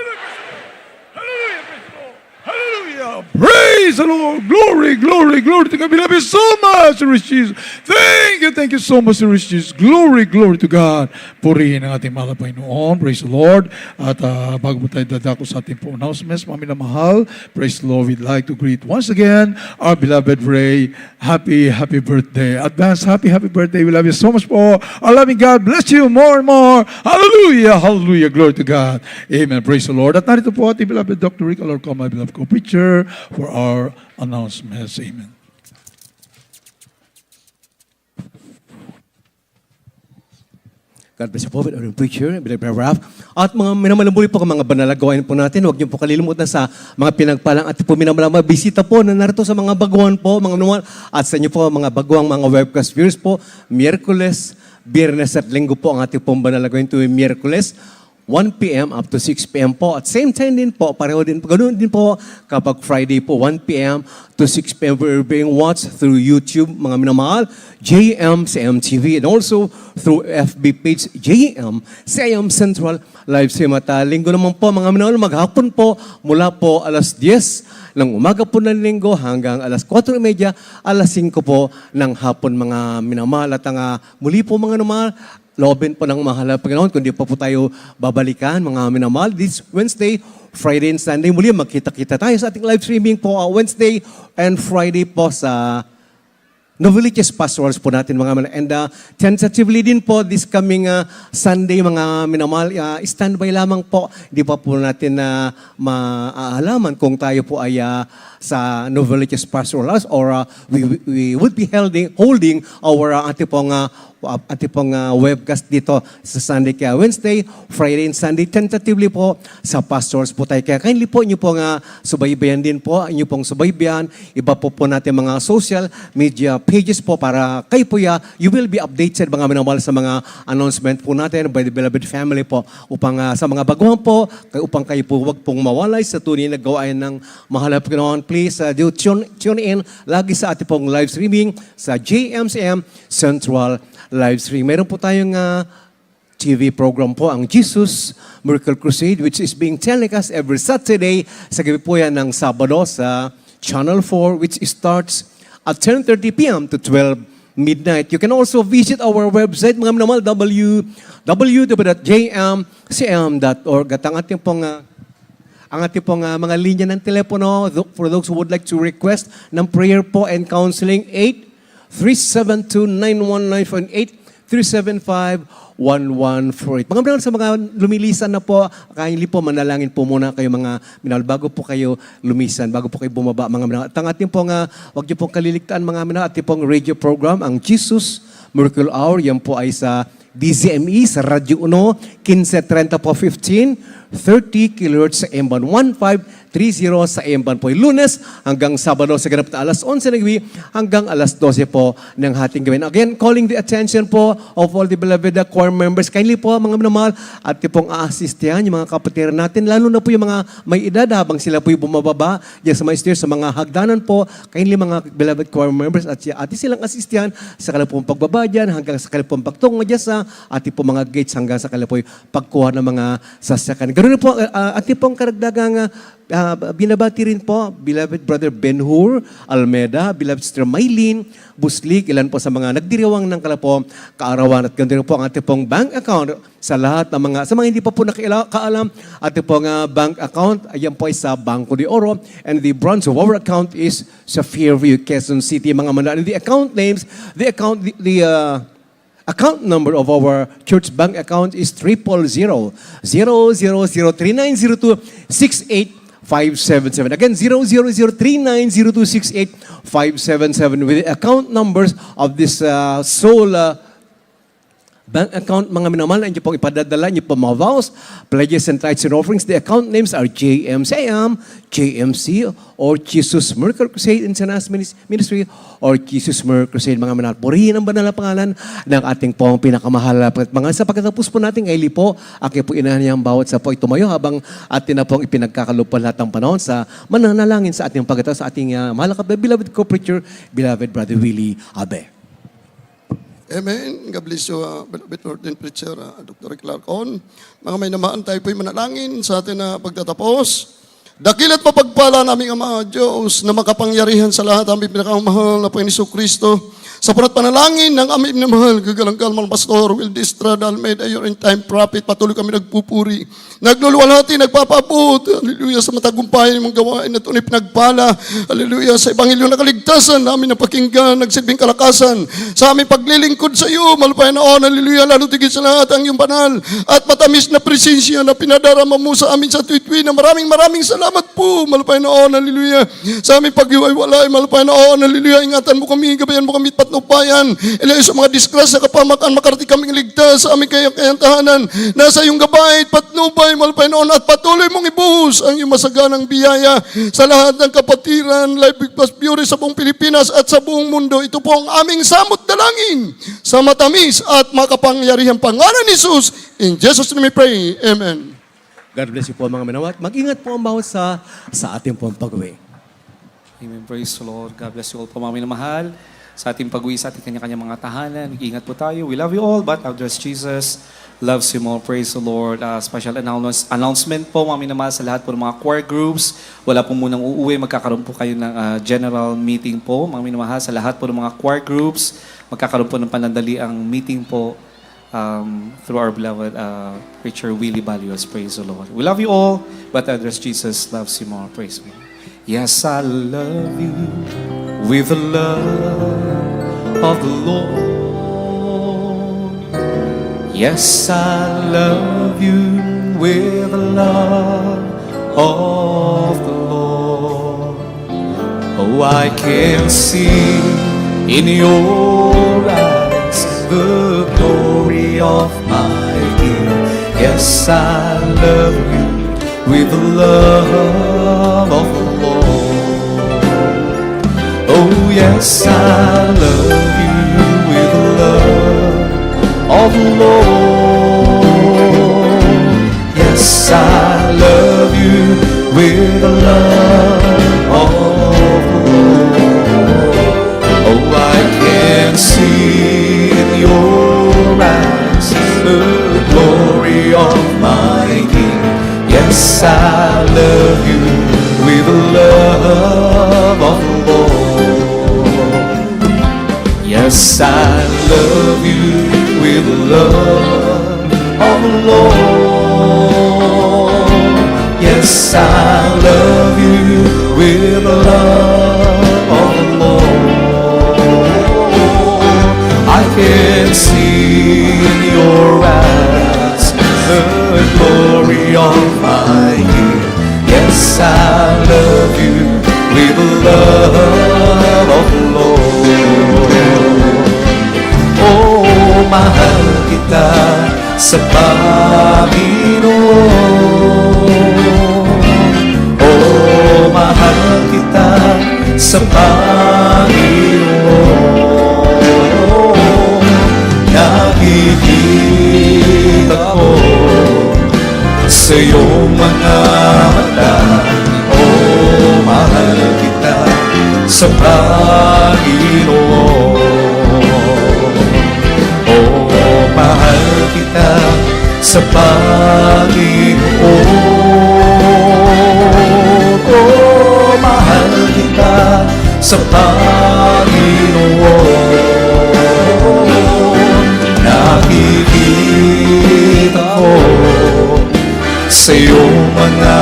Praise the Lord. Glory, glory, glory to God. We love you so much, Lord Jesus. Thank you so much, Lord Jesus. Glory, glory to God. Purihin ang ating mahal Panginoon. Praise the Lord. At bago tayo dadako sa ating po announcements, mga minamahal, praise the Lord, we'd like to greet once again our beloved Ray. Happy birthday. Advance, happy birthday. We love you so much po. Our loving God bless you more and more. Hallelujah, hallelujah. Glory to God. Amen. Praise the Lord. At narito po ating beloved Dr. Rick Alarcon, my beloved co-preacher, for our announcements. Amen. God bless you po, Brother Preacher, Brother Ralph. At mga minamalambuhay po, mga banalagawain po natin, huwag niyo po kalilimutan sa mga pinagpalang at po minamalamang bisita po na narito sa mga baguhan po, mga naman, at sa inyo po, mga baguang mga webcast viewers po, Miyerkules, Biyernes at Linggo po ang ating pong banalagawain tuwing Miyerkules, 1 p.m. up to 6 p.m. po. At same time din po, pareho din po, ganoon din po kapag Friday po, 1 p.m. to 6 p.m. We're being watched through YouTube, mga minamahal, JM sa MTV, and also through FB page JM sa AM Central Live Stream. At linggo naman po, mga minamahal, maghapon po, mula po alas 10 ng umaga po ng linggo hanggang alas 4:30, alas 5 po ng hapon, mga minamahal. At muli po, mga minamahal, loobin po ng mahal na Panginoon, kundi pa po tayo babalikan, mga minamahal. This Wednesday, Friday and Sunday, muli magkita-kita tayo sa ating live streaming po Wednesday and Friday po sa Noveliches Pastorals po natin mga minamahal. And tentatively din po this coming Sunday mga minamahal, standby lamang po. Hindi pa po natin maaalaman kung tayo po ay sa Noveliches Pastorals or we would be holding our ating pong webcast dito sa Sunday kaya Wednesday, Friday and Sunday tentatively po sa pastors po tayo. Kaya kindly po inyo pong subaybayan din po, inyo pong subaybayan, iba po natin mga social media pages po para kayo po you will be updated mga minamahal sa mga announcement po natin by the beloved family po upang sa mga baguhan po, upang kayo po huwag pong mawalay sa tunay na gawain ng mahal na Panginoon. Please do tune in lagi sa ating pong live streaming sa JMCM Central Live Stream. Meron po tayong TV program po, ang Jesus Miracle Crusade, which is being telecast every Saturday. Sa gabi po yan ng Sabado sa Channel 4, which starts at 10:30 p.m. to 12 midnight. You can also visit our website, mga minamahal, www.jmcm.org. At ang ating pong mga linya ng telepono, for those who would like to request ng prayer po and counseling, 837291948, 375-1148. Mga minamahal, sa mga lumilisan na po, kindly po manalangin po muna kayo mga minamahal bago po kayo lumisan, bago po kayo bumaba mga minamahal. At ang ating pong, huwag niyo pong kaliligtaan mga minamahal, ating pong radio program, ang Jesus Miracle Hour, yan po ay sa DZME, sa Radyo 1, 15:30 po 30 kHz sa M1, 1530 sa M1 po. Lunes hanggang Sabado sa ganap na alas 11 ng gabi hanggang alas 12 po ng hating gawin. Again, calling the attention po of all the beloved choir members. Kindly po mga minamahal at pong a-assistihan yung mga kapatiran natin, lalo na po yung mga may edad habang sila po yung bumababa dyan sa mga stairs, sa mga hagdanan po. Kindly mga beloved choir members at silang assistihan sa kanilang pong pagbaba dyan hanggang sa kanilang pong pagtungo dyan sa ating pong mga gates hanggang sa kanilang pong pagkuha ng mga sasakyan. Ganoon po, ating pong karagdagang binabati rin po, beloved Brother Ben-Hur Almeda, beloved Sister Maylene Buslik, ilan po sa mga nagdiriwang ng kalapong kaarawan. At ganoon po ang ating pong bank account sa lahat ng mga, sa mga hindi pa po nakaalam, ating pong bank account, ayan po ay sa Banco de Oro, and the branch of our account is sa Fairview, Quezon City, mga manala. And the account names, the account number of our church bank account is 000-3902-68-577. Again, 000-3902-68-577 with the account numbers of this sole bank account, mga minamahal, na inyo pong ipadadala, inyo pong mga vows, pledges, and tithes and offerings. The account names are JMCM, JMC, or Jesus Miracle Crusade International Ministry, or Jesus Miracle Crusade, mga minamahal. Purihin ang banal na pangalan ng ating pong pinakamahal. Mga sa pagkatapos po natin, kaili po, aking po inahan niyang bawat sa po tumayo habang atin na pong ipinagkakalupan lahat ng panahon sa mananalangin sa ating pagkatapos sa ating mahal na beloved co-preacher, beloved Brother Willie Abe. Amen. God bless you, beloved Lord and Preacher, Dr. Clarkon. Mga may namaan, tayo po'y manalangin sa atin na pagtatapos. Dakil at mapagpala naming Ama Diyos na makapangyarihan sa lahat aming pinakamahal na Panginoon Kristo. Sa punat panalangin ng aming minamahal, gagalang-kalmal Pastor Will Estrada Almeida, your in-time prophet, patuloy kami nagpupuri. Nagluluwalhati, nagpapabot, hallelujah, sa matagumpay ng mga gawain na tunay pinagpala, hallelujah, sa Ebanghelyo na kaligtasan namin na pakinggan, nagsilbing kalakasan, sa aming paglilingkod sa iyo, malupay na on, hallelujah, lalo tigit sa lahat ang iyong banal, at matamis na presensya na pinadarama mo sa amin sa tuwit-tuwin, na maraming salamat po, malupay na on, hallelujah, sa aming paghiwalay, malupay na on, hallelujah, ingatan mo kami, gabayan mo kami, patnupayan, ilayo sa mga disgrasya, kapamakan, makarating kaming ligtas sa aming kayang tahanan, nasa iyong gabay, patnubay, malupay noon, at patuloy mong ibuhos ang iyong masaganang biyaya sa lahat ng kapatiran, Life Plus Pure sa buong Pilipinas at sa buong mundo. Ito po ang aming samot dalangin sa matamis at makapangyarihang pangalan ni Jesus. In Jesus' name we pray. Amen. God bless you po mga minamahal. Mag-ingat po ang bawat sa ating pong pag-uwi. Amen. Praise the Lord. God bless you all po mga minamahal. Sa ating pag-uwi sa ating kanya-kanya mga tahanan. Ingat po tayo. We love you all, but our dear Jesus loves you more. Praise the Lord. Special announcement po mga minamahal sa lahat po ng mga choir groups. Wala po munang uuwi. Magkakaroon po kayo ng general meeting po mga minamahal sa lahat po ng mga choir groups. Magkakaroon po ng panandaliang meeting po through our beloved preacher Willie Balios. Praise the Lord. We love you all, but others, Jesus loves you more. Praise me. Yes, I love you with the love of the Lord. Yes, I love you with the love of the Lord. Oh, I can see in your eyes the glory of my King. Yes, I love you with the love of the Lord. Oh, yes, I love you with the love of the Lord. Yes, I love you with the love of the Lord. Oh, I can see in your eyes the glory of my King. Yes, I love you with the love of the Lord. Yes, I love you with the love of the Lord. Yes, I love you with the love of the Lord. I can see in your eyes the glory of my King. Yes, I love you with the love of the Lord. Oh, mahal kita sa Panginoon. Oh, mahal kita sa Panginoon. Nakikita ko sa iyong mga mata. Oh, mahal kita sa Panginoon. Oh, mahal kita sa Panginoon. Oh, mahal kita sa Panginoon. Nakikita ko sa iyong mga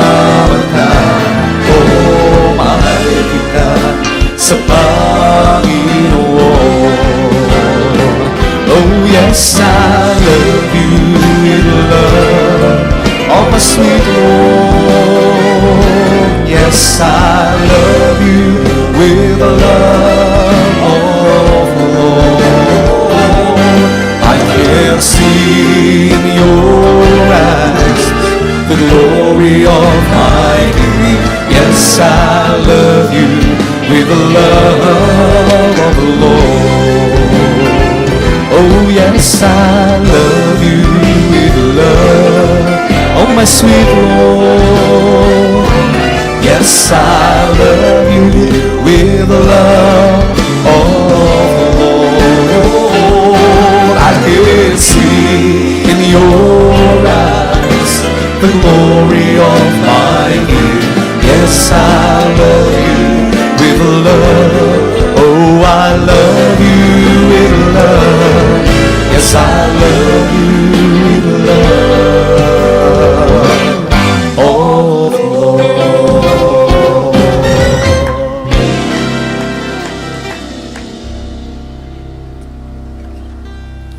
mata. Oh, mahal kita sa Panginoon. Oh, yes, I love you with the love of my sweet Lord. Yes, I love you with the love of the Lord. I can see in your eyes the glory of my King. Yes, I love you with the love of the Lord. Oh, yes, I love you with the love of my sweet Lord. Yes, I love you with the love of the Lord. I can see in your eyes the glory of my King. Yes, I love you with love. Oh, I love you with love. Yes, I love you with love. Oh, Lord.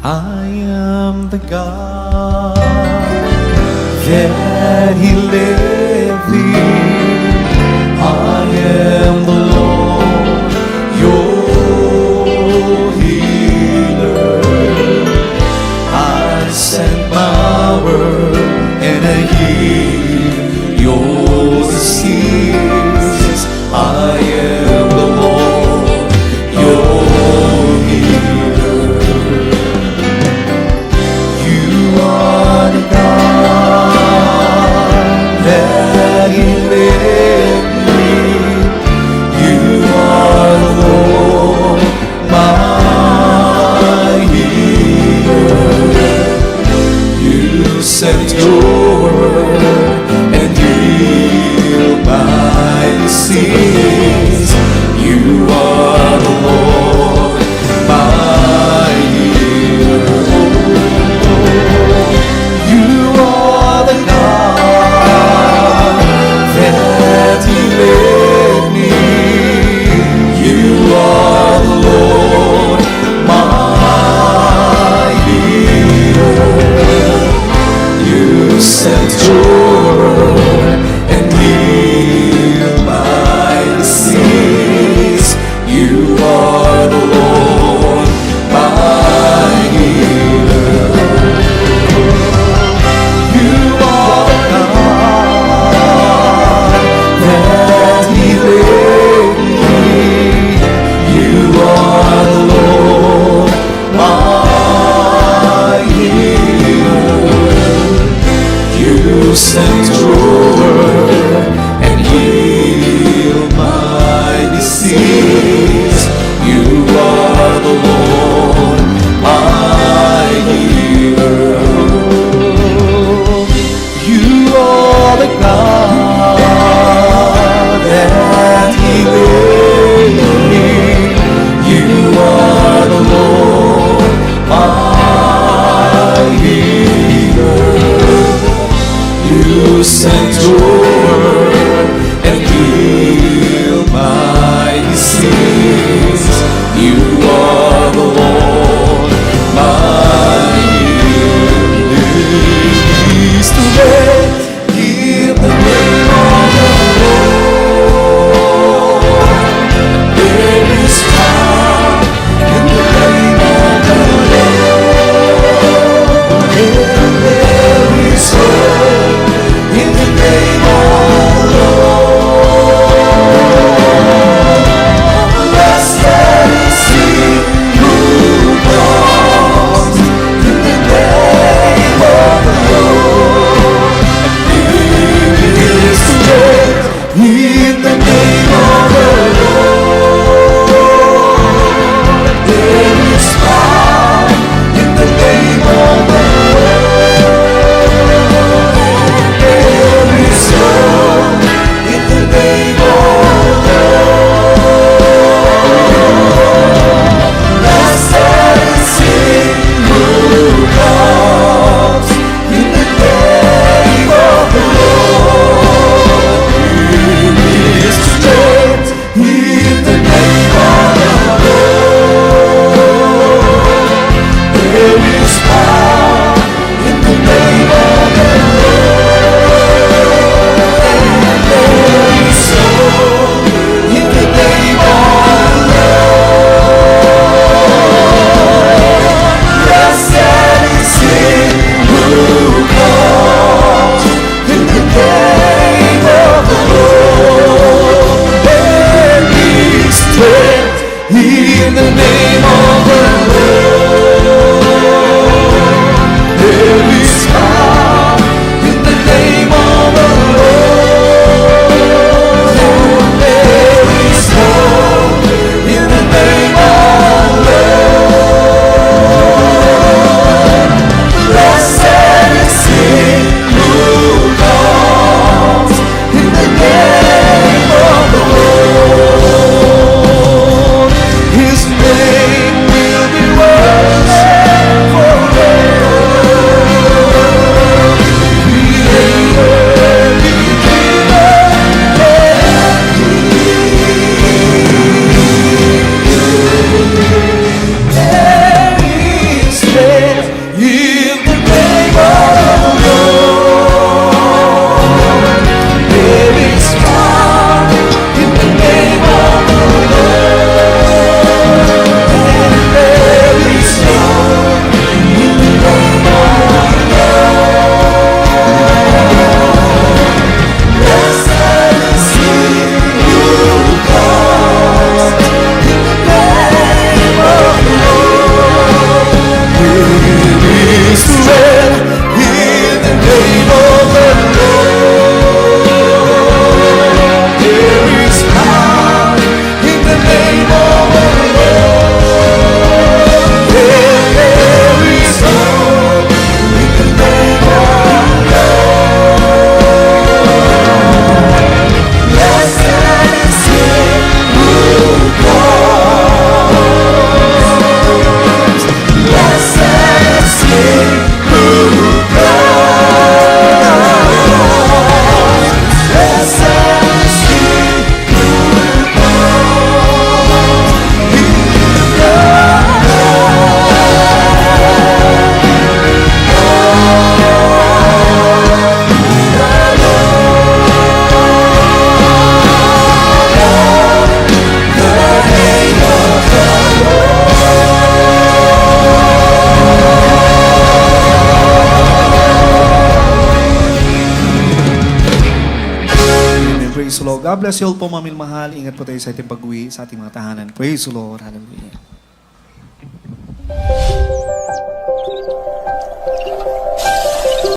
I am the God that He led thee. I am the Lord, your healer. I sent my word and I heal your disease. I am the Lord, your healer. You are the God that You are the Lord, my knees to bend in the name of the Lord. There is power in the name of the Lord. And there is hope in the name of the Lord. Blessed is he who comes in the name of the Lord. He is great in the name of the Lord. There is power in the name of the Lord. There is hope in the name of the Lord. Blessed is he who comes in the name of the Lord. He is strength in the name of the Lord. There is power in the name of the Lord. And there is hope in the name of the Lord. Blessed is he who comes in the name of the Lord. There is strength in the name of the Lord. There is power in the name of the Lord. And there is hope in the name of the Lord. Blessed is he who comes in the name of the Lord. His name will be worshipped forever. Creator, Redeemer, and there is strength in the name of the Lord. There is power in the name of the Lord. And there is hope in the name of the Lord. Blessed is he who comes in the name of the Lord. There is strength in the name of the Lord. There is power in the name of the Lord. And there is hope in the name of the Lord. Blessed is he who comes. Blessed is he who comes. Blessed is he who comes in the Amen. Praise the Lord. God bless you all po, mamilmahal. Ingat po tayo sa ating pag-uwi sa ating mga tahanan. Praise the Lord. Hallelujah.